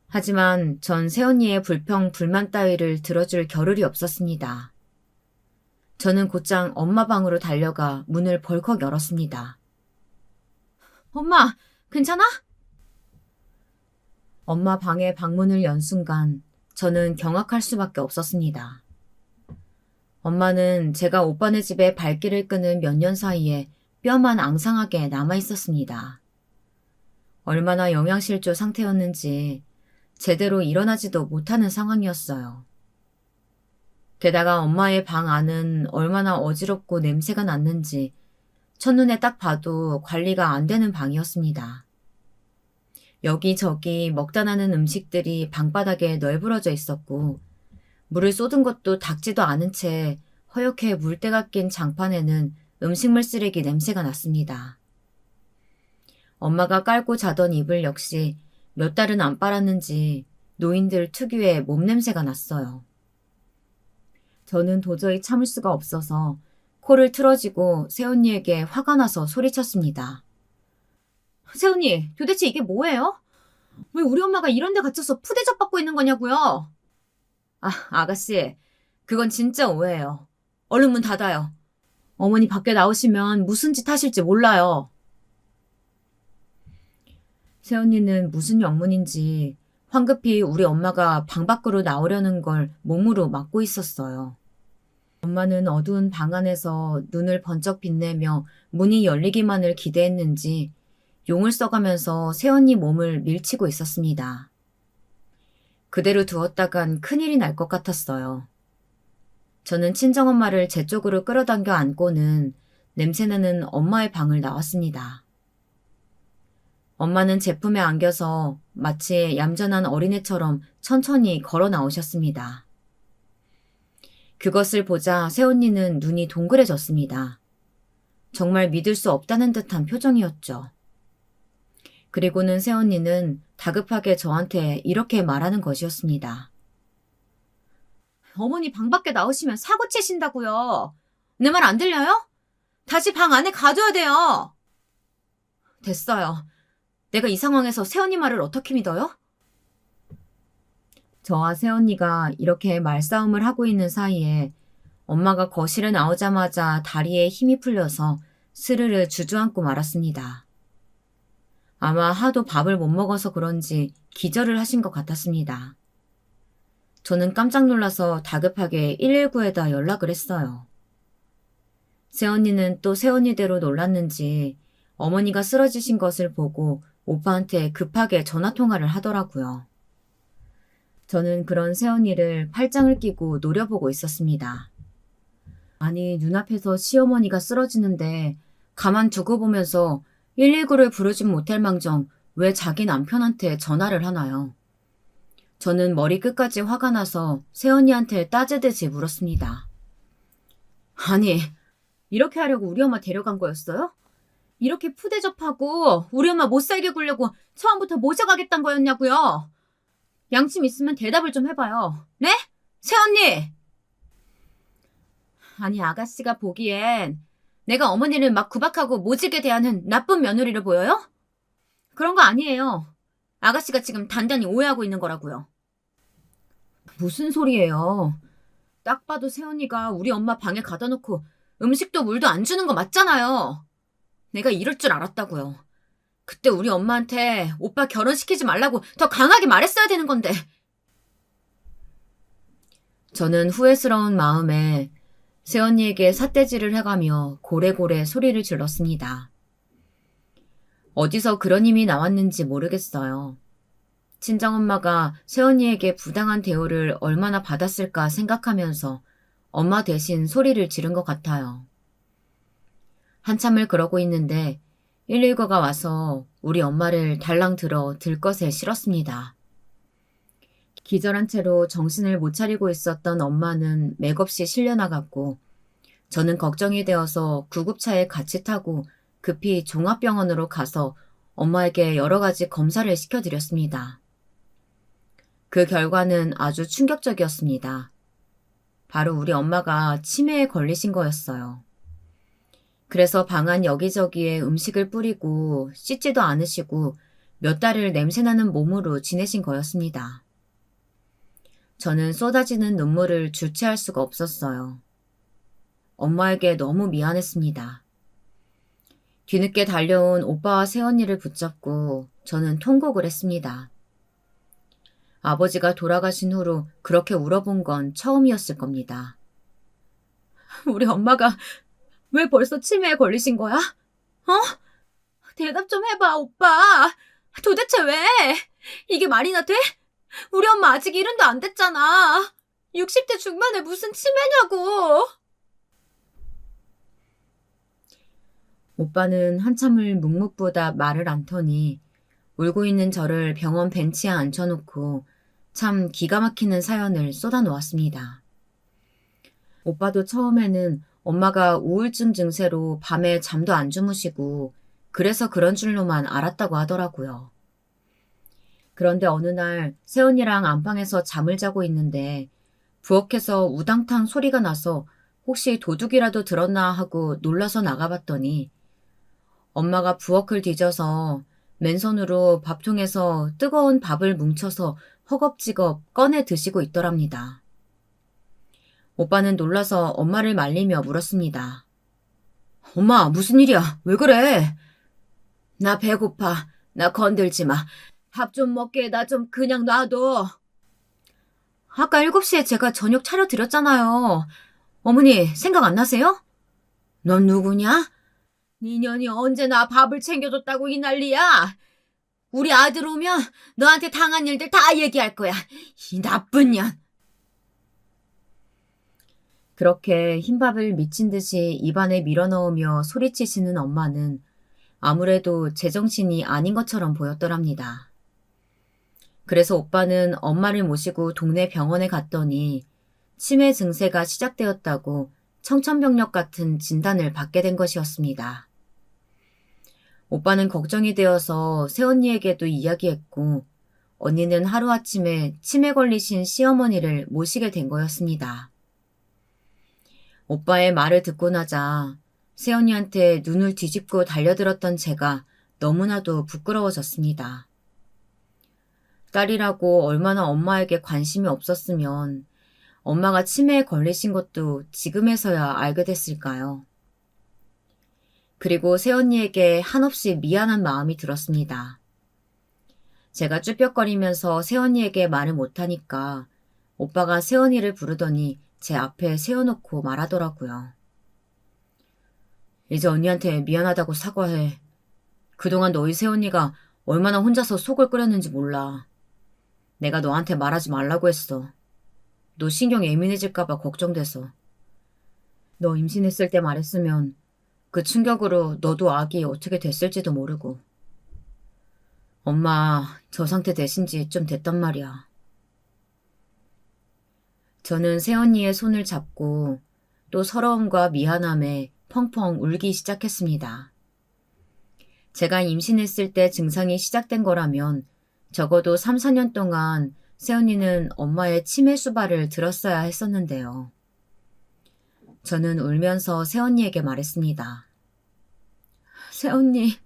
Speaker 1: 하지만 전 새언니의 불평, 불만 따위를 들어줄 겨를이 없었습니다. 저는 곧장 엄마 방으로 달려가 문을 벌컥 열었습니다. 엄마, 괜찮아? 엄마 방에 방문을 연 순간 저는 경악할 수밖에 없었습니다. 엄마는 제가 오빠네 집에 발길을 끄는 몇 년 사이에 뼈만 앙상하게 남아 있었습니다. 얼마나 영양실조 상태였는지 제대로 일어나지도 못하는 상황이었어요. 게다가 엄마의 방 안은 얼마나 어지럽고 냄새가 났는지 첫눈에 딱 봐도 관리가 안 되는 방이었습니다. 여기저기 먹다 나는 음식들이 방바닥에 널브러져 있었고 물을 쏟은 것도 닦지도 않은 채 허옇게 물때가 낀 장판에는 음식물 쓰레기 냄새가 났습니다. 엄마가 깔고 자던 이불 역시 몇 달은 안 빨았는지 노인들 특유의 몸냄새가 났어요. 저는 도저히 참을 수가 없어서 코를 틀어쥐고 새언니에게 화가 나서 소리쳤습니다. 새언니, 도대체 이게 뭐예요? 왜 우리 엄마가 이런 데 갇혀서 푸대접 받고 있는 거냐고요? 아가씨, 그건 진짜 오해예요. 얼른 문 닫아요. 어머니 밖에 나오시면 무슨 짓 하실지 몰라요. 새언니는 무슨 영문인지 황급히 우리 엄마가 방 밖으로 나오려는 걸 몸으로 막고 있었어요. 엄마는 어두운 방 안에서 눈을 번쩍 빛내며 문이 열리기만을 기대했는지 용을 써가면서 새언니 몸을 밀치고 있었습니다. 그대로 두었다간 큰일이 날 것 같았어요. 저는 친정엄마를 제 쪽으로 끌어당겨 안고는 냄새나는 엄마의 방을 나왔습니다. 엄마는 제품에 안겨서 마치 얌전한 어린애처럼 천천히 걸어 나오셨습니다. 그것을 보자 새언니는 눈이 동그래졌습니다. 정말 믿을 수 없다는 듯한 표정이었죠. 그리고는 새언니는 다급하게 저한테 이렇게 말하는 것이었습니다. 어머니 방 밖에 나오시면 사고 치신다고요. 내 말 안 들려요? 다시 방 안에 가둬야 돼요. 됐어요. 내가 이 상황에서 새언니 말을 어떻게 믿어요? 저와 새언니가 이렇게 말싸움을 하고 있는 사이에 엄마가 거실에 나오자마자 다리에 힘이 풀려서 스르르 주저앉고 말았습니다. 아마 하도 밥을 못 먹어서 그런지 기절을 하신 것 같았습니다. 저는 깜짝 놀라서 다급하게 119에다 연락을 했어요. 새언니는 또 새언니대로 놀랐는지 어머니가 쓰러지신 것을 보고 오빠한테 급하게 전화통화를 하더라고요. 저는 그런 새언니를 팔짱을 끼고 노려보고 있었습니다. 아니, 눈앞에서 시어머니가 쓰러지는데 가만 두고 보면서 119를 부르진 못할 망정 왜 자기 남편한테 전화를 하나요? 저는 머리 끝까지 화가 나서 새언니한테 따지듯이 물었습니다. 아니, 이렇게 하려고 우리 엄마 데려간 거였어요? 이렇게 푸대접하고 우리 엄마 못 살게 굴려고 처음부터 모셔가겠다는 거였냐고요? 양심 있으면 대답을 좀 해봐요. 네? 새언니! 아니, 아가씨가 보기엔 내가 어머니를 막 구박하고 모질게 대하는 나쁜 며느리로 보여요? 그런 거 아니에요. 아가씨가 지금 단단히 오해하고 있는 거라고요. 무슨 소리예요? 딱 봐도 새언니가 우리 엄마 방에 가다 놓고 음식도 물도 안 주는 거 맞잖아요. 내가 이럴 줄 알았다고요. 그때 우리 엄마한테 오빠 결혼시키지 말라고 더 강하게 말했어야 되는 건데. 저는 후회스러운 마음에 새언니에게 삿대질을 해가며 고래고래 소리를 질렀습니다. 어디서 그런 힘이 나왔는지 모르겠어요. 친정엄마가 새언니에게 부당한 대우를 얼마나 받았을까 생각하면서 엄마 대신 소리를 지른 것 같아요. 한참을 그러고 있는데 119가 와서 우리 엄마를 달랑 들어 들것에 실었습니다. 기절한 채로 정신을 못 차리고 있었던 엄마는 맥없이 실려나갔고 저는 걱정이 되어서 구급차에 같이 타고 급히 종합병원으로 가서 엄마에게 여러 가지 검사를 시켜드렸습니다. 그 결과는 아주 충격적이었습니다. 바로 우리 엄마가 치매에 걸리신 거였어요. 그래서 방안 여기저기에 음식을 뿌리고 씻지도 않으시고 몇 달을 냄새나는 몸으로 지내신 거였습니다. 저는 쏟아지는 눈물을 주체할 수가 없었어요. 엄마에게 너무 미안했습니다. 뒤늦게 달려온 오빠와 새언니를 붙잡고 저는 통곡을 했습니다. 아버지가 돌아가신 후로 그렇게 울어본 건 처음이었을 겁니다. 우리 엄마가 왜 벌써 치매에 걸리신 거야? 어? 대답 좀 해봐, 오빠. 도대체 왜? 이게 말이나 돼? 우리 엄마 아직 70도 안 됐잖아. 60대 중반에 무슨 치매냐고. 오빠는 한참을 묵묵부답 말을 않더니 울고 있는 저를 병원 벤치에 앉혀놓고 참 기가 막히는 사연을 쏟아놓았습니다. 오빠도 처음에는 엄마가 우울증 증세로 밤에 잠도 안 주무시고 그래서 그런 줄로만 알았다고 하더라고요. 그런데 어느 날 새언니랑 안방에서 잠을 자고 있는데 부엌에서 우당탕 소리가 나서 혹시 도둑이라도 들었나 하고 놀라서 나가봤더니 엄마가 부엌을 뒤져서 맨손으로 밥통에서 뜨거운 밥을 뭉쳐서 허겁지겁 꺼내 드시고 있더랍니다. 오빠는 놀라서 엄마를 말리며 물었습니다. 엄마, 무슨 일이야? 왜 그래? 나 배고파. 나 건들지 마. 밥 좀 먹게. 나 좀 그냥 놔둬. 아까 7시에 제가 저녁 차려드렸잖아요. 어머니, 생각 안 나세요? 넌 누구냐? 네 년이 언제 나 밥을 챙겨줬다고 이 난리야? 우리 아들 오면 너한테 당한 일들 다 얘기할 거야. 이 나쁜 년. 그렇게 흰밥을 미친 듯이 입안에 밀어넣으며 소리치시는 엄마는 아무래도 제정신이 아닌 것처럼 보였더랍니다. 그래서 오빠는 엄마를 모시고 동네 병원에 갔더니 치매 증세가 시작되었다고 청천벽력 같은 진단을 받게 된 것이었습니다. 오빠는 걱정이 되어서 새언니에게도 이야기했고 언니는 하루아침에 치매 걸리신 시어머니를 모시게 된 거였습니다. 오빠의 말을 듣고 나자 새언니한테 눈을 뒤집고 달려들었던 제가 너무나도 부끄러워졌습니다. 딸이라고 얼마나 엄마에게 관심이 없었으면 엄마가 치매에 걸리신 것도 지금에서야 알게 됐을까요? 그리고 새언니에게 한없이 미안한 마음이 들었습니다. 제가 쭈뼛거리면서 새언니에게 말을 못하니까 오빠가 새언니를 부르더니 제 앞에 세워놓고 말하더라고요. 이제 언니한테 미안하다고 사과해. 그동안 너희 새언니가 얼마나 혼자서 속을 끓였는지 몰라. 내가 너한테 말하지 말라고 했어. 너 신경 예민해질까봐 걱정돼서. 너 임신했을 때 말했으면 그 충격으로 너도 아기 어떻게 됐을지도 모르고. 엄마, 저 상태 되신 지 좀 됐단 말이야. 저는 새언니의 손을 잡고 또 서러움과 미안함에 펑펑 울기 시작했습니다. 제가 임신했을 때 증상이 시작된 거라면 적어도 3, 4년 동안 새언니는 엄마의 치매 수발을 들었어야 했었는데요. 저는 울면서 새언니에게 말했습니다. 새언니,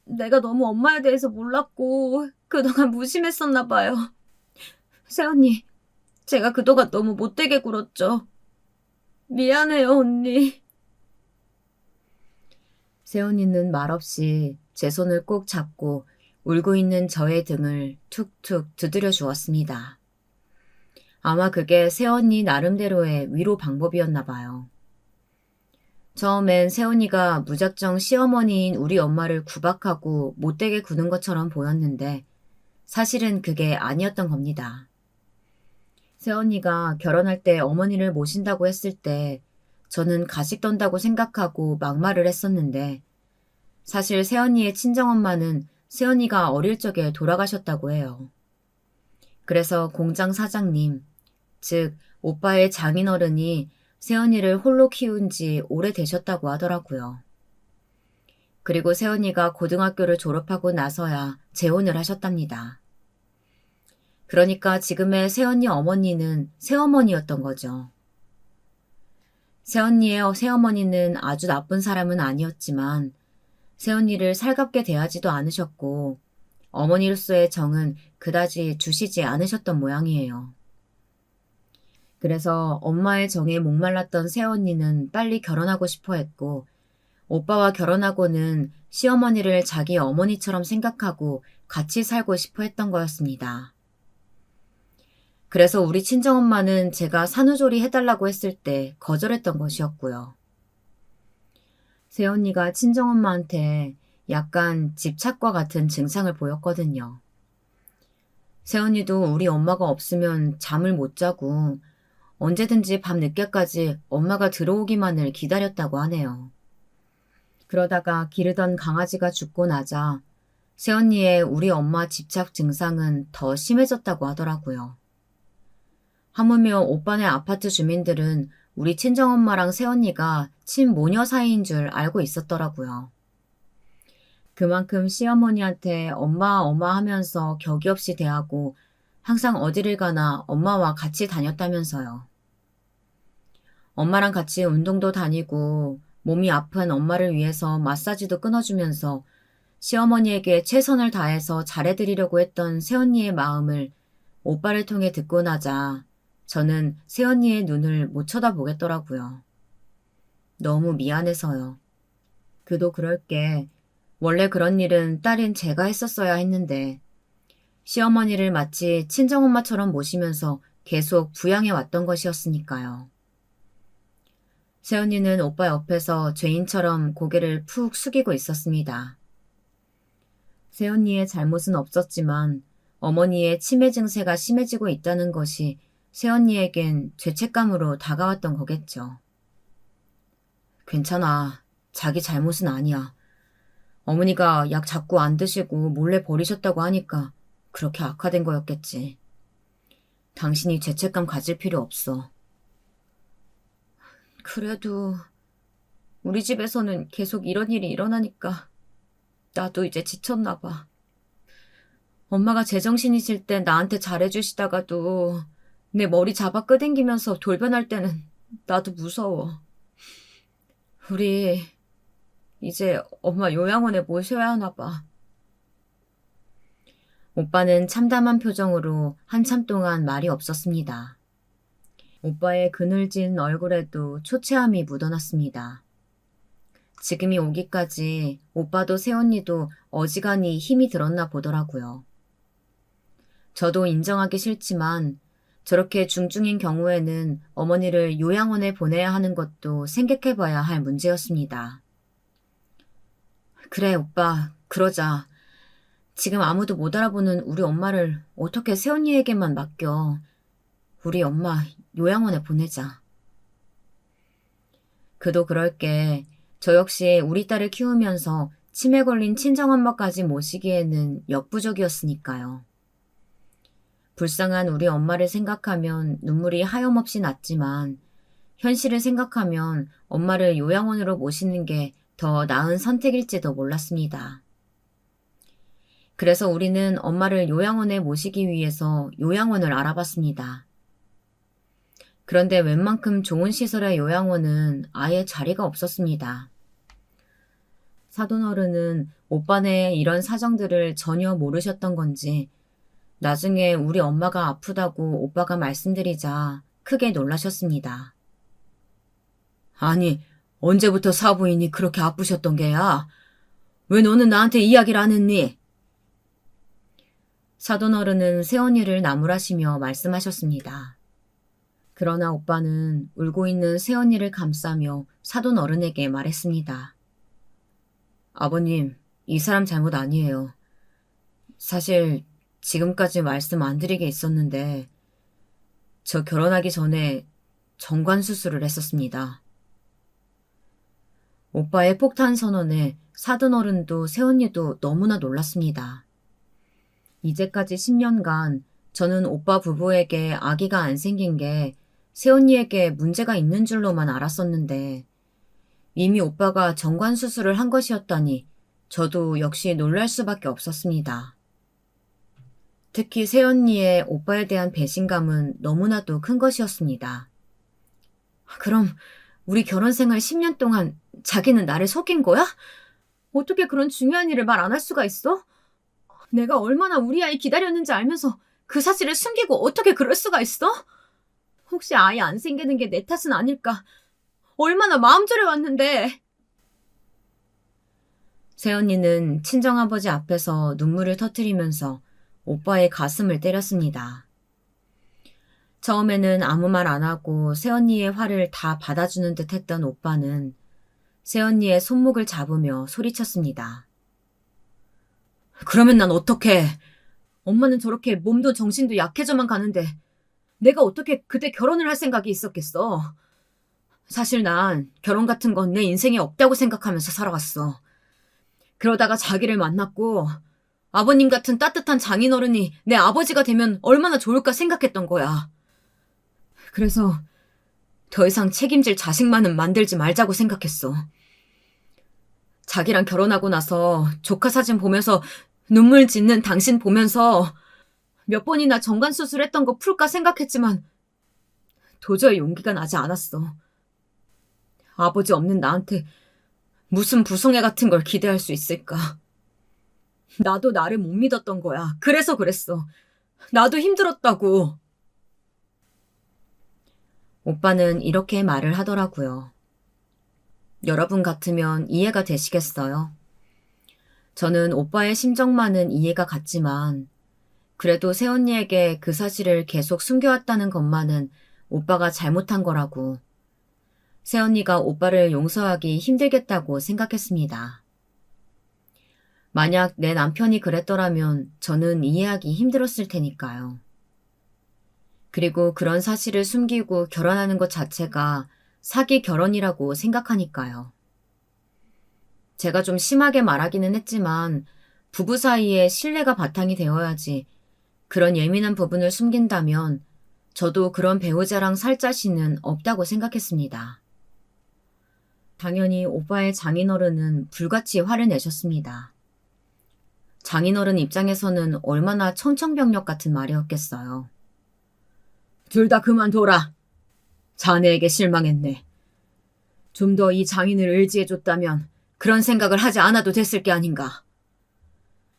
Speaker 1: 내가 너무 엄마에 대해서 몰랐고 그동안 무심했었나 봐요. 새언니, 제가 그동안 너무 못되게 굴었죠. 미안해요, 언니. 새언니는 말없이 제 손을 꼭 잡고 울고 있는 저의 등을 툭툭 두드려 주었습니다. 아마 그게 새언니 나름대로의 위로 방법이었나 봐요. 처음엔 새언니가 무작정 시어머니인 우리 엄마를 구박하고 못되게 구는 것처럼 보였는데 사실은 그게 아니었던 겁니다. 새언니가 결혼할 때 어머니를 모신다고 했을 때 저는 가식 떤다고 생각하고 막말을 했었는데 사실 새언니의 친정엄마는 새언니가 어릴 적에 돌아가셨다고 해요. 그래서 공장 사장님, 즉 오빠의 장인어른이 새언니를 홀로 키운 지 오래되셨다고 하더라고요. 그리고 새언니가 고등학교를 졸업하고 나서야 재혼을 하셨답니다. 그러니까 지금의 새언니 어머니는 새어머니였던 거죠. 새언니의 새어머니는 아주 나쁜 사람은 아니었지만 새언니를 살갑게 대하지도 않으셨고 어머니로서의 정은 그다지 주시지 않으셨던 모양이에요. 그래서 엄마의 정에 목말랐던 새언니는 빨리 결혼하고 싶어 했고 오빠와 결혼하고는 시어머니를 자기 어머니처럼 생각하고 같이 살고 싶어 했던 거였습니다. 그래서 우리 친정엄마는 제가 산후조리 해달라고 했을 때 거절했던 것이었고요. 새언니가 친정엄마한테 약간 집착과 같은 증상을 보였거든요. 새언니도 우리 엄마가 없으면 잠을 못 자고 언제든지 밤 늦게까지 엄마가 들어오기만을 기다렸다고 하네요. 그러다가 기르던 강아지가 죽고 나자 새언니의 우리 엄마 집착 증상은 더 심해졌다고 하더라고요. 하물며 오빠네 아파트 주민들은 우리 친정엄마랑 새언니가 친모녀 사이인 줄 알고 있었더라고요. 그만큼 시어머니한테 엄마 하면서 격이 없이 대하고 항상 어디를 가나 엄마와 같이 다녔다면서요. 엄마랑 같이 운동도 다니고 몸이 아픈 엄마를 위해서 마사지도 끊어주면서 시어머니에게 최선을 다해서 잘해드리려고 했던 새언니의 마음을 오빠를 통해 듣고 나자 저는 새언니의 눈을 못 쳐다보겠더라고요. 너무 미안해서요. 그도 그럴 게 원래 그런 일은 딸인 제가 했었어야 했는데 시어머니를 마치 친정엄마처럼 모시면서 계속 부양해 왔던 것이었으니까요. 새언니는 오빠 옆에서 죄인처럼 고개를 푹 숙이고 있었습니다. 새언니의 잘못은 없었지만 어머니의 치매 증세가 심해지고 있다는 것이 새언니에겐 죄책감으로 다가왔던 거겠죠. 괜찮아. 자기 잘못은 아니야. 어머니가 약 자꾸 안 드시고 몰래 버리셨다고 하니까 그렇게 악화된 거였겠지. 당신이 죄책감 가질 필요 없어. 그래도 우리 집에서는 계속 이런 일이 일어나니까 나도 이제 지쳤나 봐. 엄마가 제정신이실 때 나한테 잘해주시다가도 내 머리 잡아 끄댕기면서 돌변할 때는 나도 무서워. 우리 이제 엄마 요양원에 모셔야 하나 봐. 오빠는 참담한 표정으로 한참 동안 말이 없었습니다. 오빠의 그늘진 얼굴에도 초췌함이 묻어났습니다. 지금이 오기까지 오빠도 새언니도 어지간히 힘이 들었나 보더라고요. 저도 인정하기 싫지만 저렇게 중증인 경우에는 어머니를 요양원에 보내야 하는 것도 생각해봐야 할 문제였습니다. 그래, 오빠, 그러자. 지금 아무도 못 알아보는 우리 엄마를 어떻게 새언니에게만 맡겨. 우리 엄마 요양원에 보내자. 그도 그럴 게 저 역시 우리 딸을 키우면서 치매 걸린 친정엄마까지 모시기에는 역부족이었으니까요. 불쌍한 우리 엄마를 생각하면 눈물이 하염없이 났지만 현실을 생각하면 엄마를 요양원으로 모시는 게 더 나은 선택일지도 몰랐습니다. 그래서 우리는 엄마를 요양원에 모시기 위해서 요양원을 알아봤습니다. 그런데 웬만큼 좋은 시설의 요양원은 아예 자리가 없었습니다. 사돈어른은 오빠네 이런 사정들을 전혀 모르셨던 건지 나중에 우리 엄마가 아프다고 오빠가 말씀드리자 크게 놀라셨습니다. 아니, 언제부터 사부인이 그렇게 아프셨던 게야? 왜 너는 나한테 이야기를 안 했니? 사돈어른은 새언니를 나무라시며 말씀하셨습니다. 그러나 오빠는 울고 있는 새언니를 감싸며 사돈어른에게 말했습니다. 아버님, 이 사람 잘못 아니에요. 사실 지금까지 말씀 안 드리게 있었는데 저 결혼하기 전에 정관 수술을 했었습니다. 오빠의 폭탄 선언에 사돈어른도 새언니도 너무나 놀랐습니다. 이제까지 10년간 저는 오빠 부부에게 아기가 안 생긴 게 새언니에게 문제가 있는 줄로만 알았었는데 이미 오빠가 정관 수술을 한 것이었다니 저도 역시 놀랄 수밖에 없었습니다. 특히 새언니의 오빠에 대한 배신감은 너무나도 큰 것이었습니다. 그럼 우리 결혼 생활 10년 동안 자기는 나를 속인 거야? 어떻게 그런 중요한 일을 말 안 할 수가 있어? 내가 얼마나 우리 아이 기다렸는지 알면서 그 사실을 숨기고 어떻게 그럴 수가 있어? 혹시 아이 안 생기는 게 내 탓은 아닐까? 얼마나 마음 졸여왔는데. 새언니는 친정아버지 앞에서 눈물을 터뜨리면서 오빠의 가슴을 때렸습니다. 처음에는 아무 말 안 하고 새언니의 화를 다 받아주는 듯 했던 오빠는 새언니의 손목을 잡으며 소리쳤습니다. 그러면 난 어떡해? 엄마는 저렇게 몸도 정신도 약해져만 가는데 내가 어떻게 그때 결혼을 할 생각이 있었겠어? 사실 난 결혼 같은 건 내 인생에 없다고 생각하면서 살아왔어. 그러다가 자기를 만났고 아버님 같은 따뜻한 장인어른이 내 아버지가 되면 얼마나 좋을까 생각했던 거야. 그래서 더 이상 책임질 자식만은 만들지 말자고 생각했어. 자기랑 결혼하고 나서 조카 사진 보면서 눈물 짓는 당신 보면서 몇 번이나 정관 수술했던 거 풀까 생각했지만 도저히 용기가 나지 않았어. 아버지 없는 나한테 무슨 부성애 같은 걸 기대할 수 있을까? 나도 나를 못 믿었던 거야. 그래서 그랬어. 나도 힘들었다고. 오빠는 이렇게 말을 하더라고요. 여러분 같으면 이해가 되시겠어요? 저는 오빠의 심정만은 이해가 갔지만 그래도 새언니에게 그 사실을 계속 숨겨왔다는 것만은 오빠가 잘못한 거라고 새언니가 오빠를 용서하기 힘들겠다고 생각했습니다. 만약 내 남편이 그랬더라면 저는 이해하기 힘들었을 테니까요. 그리고 그런 사실을 숨기고 결혼하는 것 자체가 사기 결혼이라고 생각하니까요. 제가 좀 심하게 말하기는 했지만 부부 사이에 신뢰가 바탕이 되어야지 그런 예민한 부분을 숨긴다면 저도 그런 배우자랑 살 자신은 없다고 생각했습니다. 당연히 오빠의 장인어른은 불같이 화를 내셨습니다. 장인어른 입장에서는 얼마나 청천벽력 같은 말이었겠어요. 둘 다 그만둬라. 자네에게 실망했네. 좀 더 이 장인을 의지해줬다면 그런 생각을 하지 않아도 됐을 게 아닌가.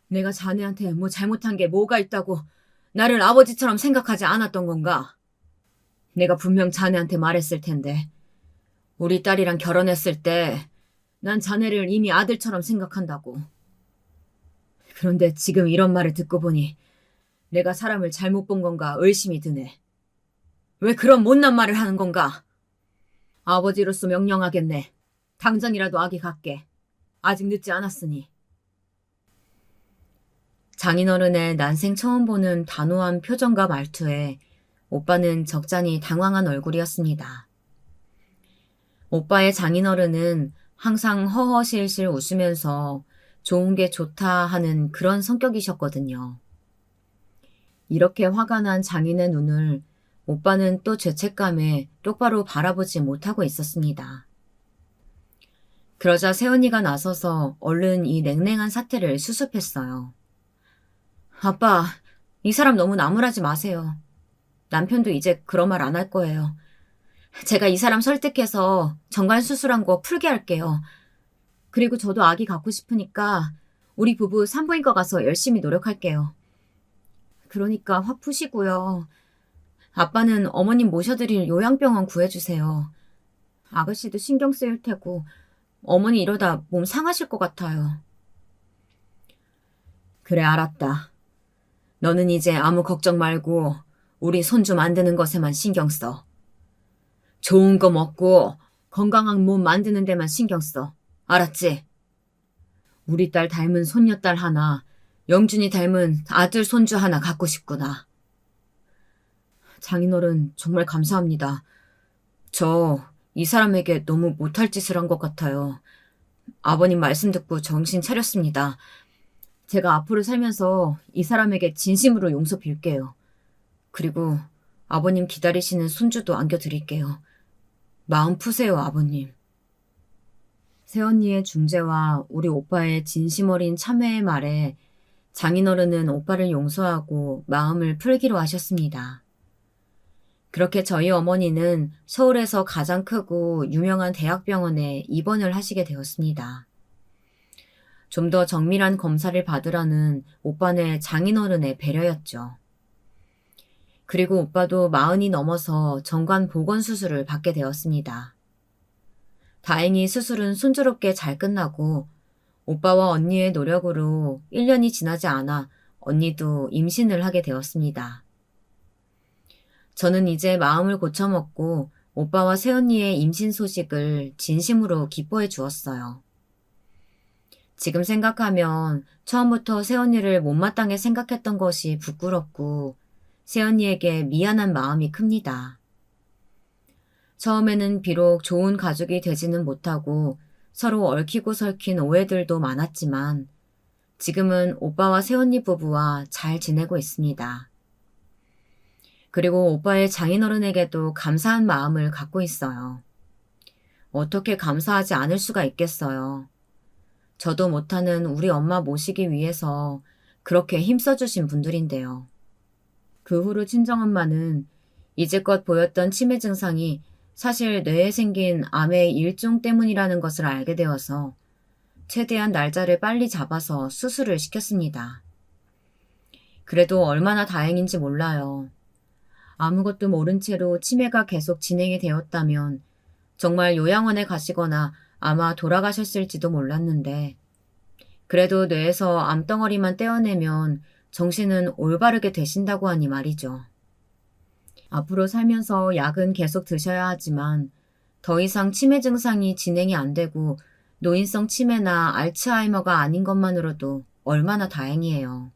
Speaker 1: 내가 자네한테 뭐 잘못한 게 뭐가 있다고 나를 아버지처럼 생각하지 않았던 건가? 내가 분명 자네한테 말했을 텐데 우리 딸이랑 결혼했을 때 난 자네를 이미 아들처럼 생각한다고. 그런데 지금 이런 말을 듣고 보니 내가 사람을 잘못 본 건가 의심이 드네. 왜 그런 못난 말을 하는 건가? 아버지로서 명령하겠네. 당장이라도 아기 갖게. 아직 늦지 않았으니. 장인어른의 난생 처음 보는 단호한 표정과 말투에 오빠는 적잖이 당황한 얼굴이었습니다. 오빠의 장인어른은 항상 허허실실 웃으면서 좋은 게 좋다 하는 그런 성격이셨거든요. 이렇게 화가 난 장인의 눈을 오빠는 또 죄책감에 똑바로 바라보지 못하고 있었습니다. 그러자 새언니가 나서서 얼른 이 냉랭한 사태를 수습했어요. 아빠, 이 사람 너무 나무라지 마세요. 남편도 이제 그런 말 안 할 거예요. 제가 이 사람 설득해서 정관 수술한 거 풀게 할게요. 그리고 저도 아기 갖고 싶으니까 우리 부부 산부인과 가서 열심히 노력할게요. 그러니까 화 푸시고요. 아빠는 어머님 모셔드릴 요양병원 구해주세요. 아가씨도 신경 쓰일 테고 어머니 이러다 몸 상하실 것 같아요. 그래, 알았다. 너는 이제 아무 걱정 말고 우리 손주 만드는 것에만 신경 써. 좋은 거 먹고 건강한 몸 만드는 데만 신경 써. 알았지? 우리 딸 닮은 손녀딸 하나, 영준이 닮은 아들 손주 하나 갖고 싶구나. 장인어른 정말 감사합니다. 저 이 사람에게 너무 못할 짓을 한 것 같아요. 아버님 말씀 듣고 정신 차렸습니다. 제가 앞으로 살면서 이 사람에게 진심으로 용서 빌게요. 그리고 아버님 기다리시는 손주도 안겨드릴게요. 마음 푸세요, 아버님. 새언니의 중재와 우리 오빠의 진심 어린 참회의 말에 장인어른은 오빠를 용서하고 마음을 풀기로 하셨습니다. 그렇게 저희 어머니는 서울에서 가장 크고 유명한 대학병원에 입원을 하시게 되었습니다. 좀 더 정밀한 검사를 받으라는 오빠네 장인어른의 배려였죠. 그리고 오빠도 40이 넘어서 정관 보건 수술을 받게 되었습니다. 다행히 수술은 순조롭게 잘 끝나고 오빠와 언니의 노력으로 1년이 지나지 않아 언니도 임신을 하게 되었습니다. 저는 이제 마음을 고쳐먹고 오빠와 새언니의 임신 소식을 진심으로 기뻐해 주었어요. 지금 생각하면 처음부터 새언니를 못마땅해 생각했던 것이 부끄럽고 새언니에게 미안한 마음이 큽니다. 처음에는 비록 좋은 가족이 되지는 못하고 서로 얽히고 설킨 오해들도 많았지만 지금은 오빠와 새언니 부부와 잘 지내고 있습니다. 그리고 오빠의 장인어른에게도 감사한 마음을 갖고 있어요. 어떻게 감사하지 않을 수가 있겠어요. 저도 못하는 우리 엄마 모시기 위해서 그렇게 힘써주신 분들인데요. 그 후로 친정엄마는 이제껏 보였던 치매 증상이 사실 뇌에 생긴 암의 일종 때문이라는 것을 알게 되어서 최대한 날짜를 빨리 잡아서 수술을 시켰습니다. 그래도 얼마나 다행인지 몰라요. 아무것도 모른 채로 치매가 계속 진행이 되었다면 정말 요양원에 가시거나 아마 돌아가셨을지도 몰랐는데 그래도 뇌에서 암덩어리만 떼어내면 정신은 올바르게 되신다고 하니 말이죠. 앞으로 살면서 약은 계속 드셔야 하지만 더 이상 치매 증상이 진행이 안 되고 노인성 치매나 알츠하이머가 아닌 것만으로도 얼마나 다행이에요.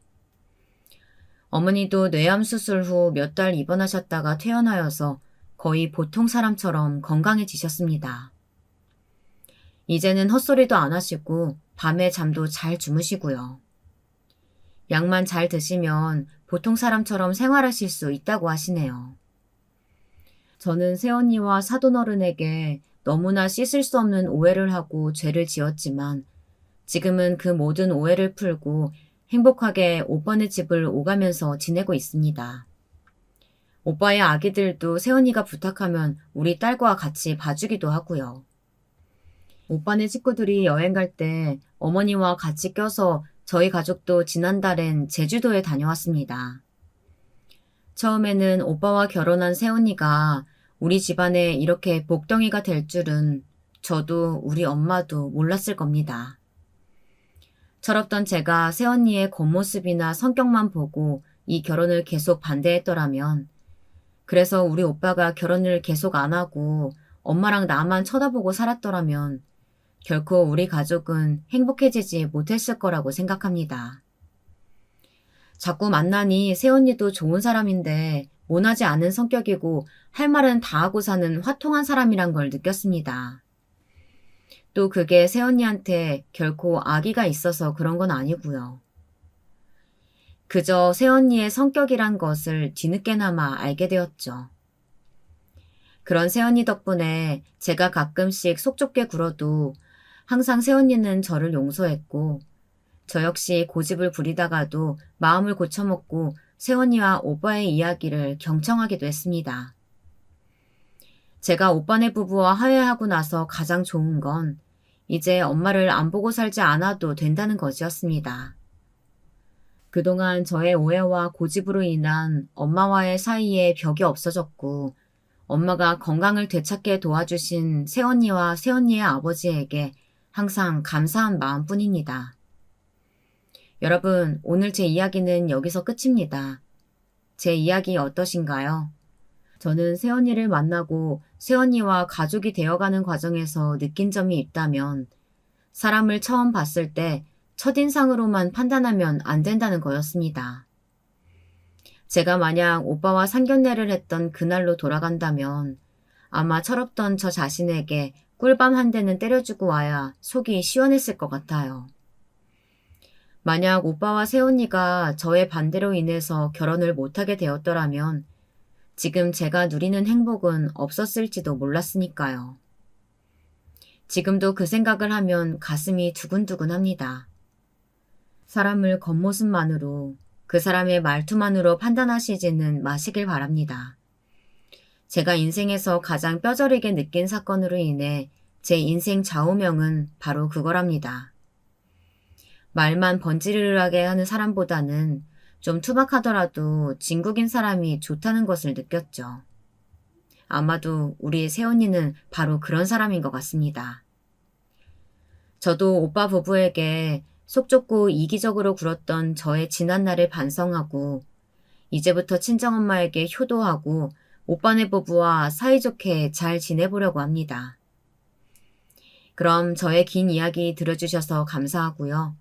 Speaker 1: 어머니도 뇌암 수술 후 몇 달 입원하셨다가 퇴원하여서 거의 보통 사람처럼 건강해지셨습니다. 이제는 헛소리도 안 하시고 밤에 잠도 잘 주무시고요. 약만 잘 드시면 보통 사람처럼 생활하실 수 있다고 하시네요. 저는 새언니와 사돈어른에게 너무나 씻을 수 없는 오해를 하고 죄를 지었지만 지금은 그 모든 오해를 풀고 행복하게 오빠네 집을 오가면서 지내고 있습니다. 오빠의 아기들도 새언니가 부탁하면 우리 딸과 같이 봐주기도 하고요. 오빠네 식구들이 여행 갈 때 어머니와 같이 껴서 저희 가족도 지난달엔 제주도에 다녀왔습니다. 처음에는 오빠와 결혼한 새언니가 우리 집안에 이렇게 복덩이가 될 줄은 저도 우리 엄마도 몰랐을 겁니다. 철없던 제가 새언니의 겉모습이나 성격만 보고 이 결혼을 계속 반대했더라면, 그래서 우리 오빠가 결혼을 계속 안 하고 엄마랑 나만 쳐다보고 살았더라면 결코 우리 가족은 행복해지지 못했을 거라고 생각합니다. 자꾸 만나니 새언니도 좋은 사람인데 모나지 않은 성격이고 할 말은 다 하고 사는 화통한 사람이란 걸 느꼈습니다. 또 그게 새언니한테 결코 악의가 있어서 그런 건 아니고요. 그저 새언니의 성격이란 것을 뒤늦게나마 알게 되었죠. 그런 새언니 덕분에 제가 가끔씩 속 좁게 굴어도 항상 새언니는 저를 용서했고, 저 역시 고집을 부리다가도 마음을 고쳐먹고 새언니와 오빠의 이야기를 경청하기도 했습니다. 제가 오빠네 부부와 화해하고 나서 가장 좋은 건 이제 엄마를 안 보고 살지 않아도 된다는 것이었습니다. 그동안 저의 오해와 고집으로 인한 엄마와의 사이에 벽이 없어졌고, 엄마가 건강을 되찾게 도와주신 새언니와 새언니의 아버지에게 항상 감사한 마음뿐입니다. 여러분, 오늘 제 이야기는 여기서 끝입니다. 제 이야기 어떠신가요? 저는 새언니를 만나고 새언니와 가족이 되어가는 과정에서 느낀 점이 있다면, 사람을 처음 봤을 때 첫인상으로만 판단하면 안 된다는 거였습니다. 제가 만약 오빠와 상견례를 했던 그날로 돌아간다면 아마 철없던 저 자신에게 꿀밤 한 대는 때려주고 와야 속이 시원했을 것 같아요. 만약 오빠와 새언니가 저의 반대로 인해서 결혼을 못하게 되었더라면 지금 제가 누리는 행복은 없었을지도 몰랐으니까요. 지금도 그 생각을 하면 가슴이 두근두근합니다. 사람을 겉모습만으로, 그 사람의 말투만으로 판단하시지는 마시길 바랍니다. 제가 인생에서 가장 뼈저리게 느낀 사건으로 인해 제 인생 좌우명은 바로 그거랍니다. 말만 번지르르하게 하는 사람보다는 좀 투박하더라도 진국인 사람이 좋다는 것을 느꼈죠. 아마도 우리 새언니는 바로 그런 사람인 것 같습니다. 저도 오빠 부부에게 속 좁고 이기적으로 굴었던 저의 지난날을 반성하고 이제부터 친정엄마에게 효도하고 오빠네 부부와 사이좋게 잘 지내보려고 합니다. 그럼 저의 긴 이야기 들어주셔서 감사하고요.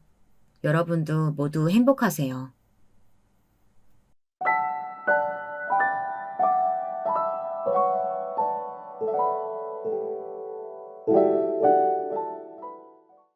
Speaker 1: 여러분도 모두 행복하세요.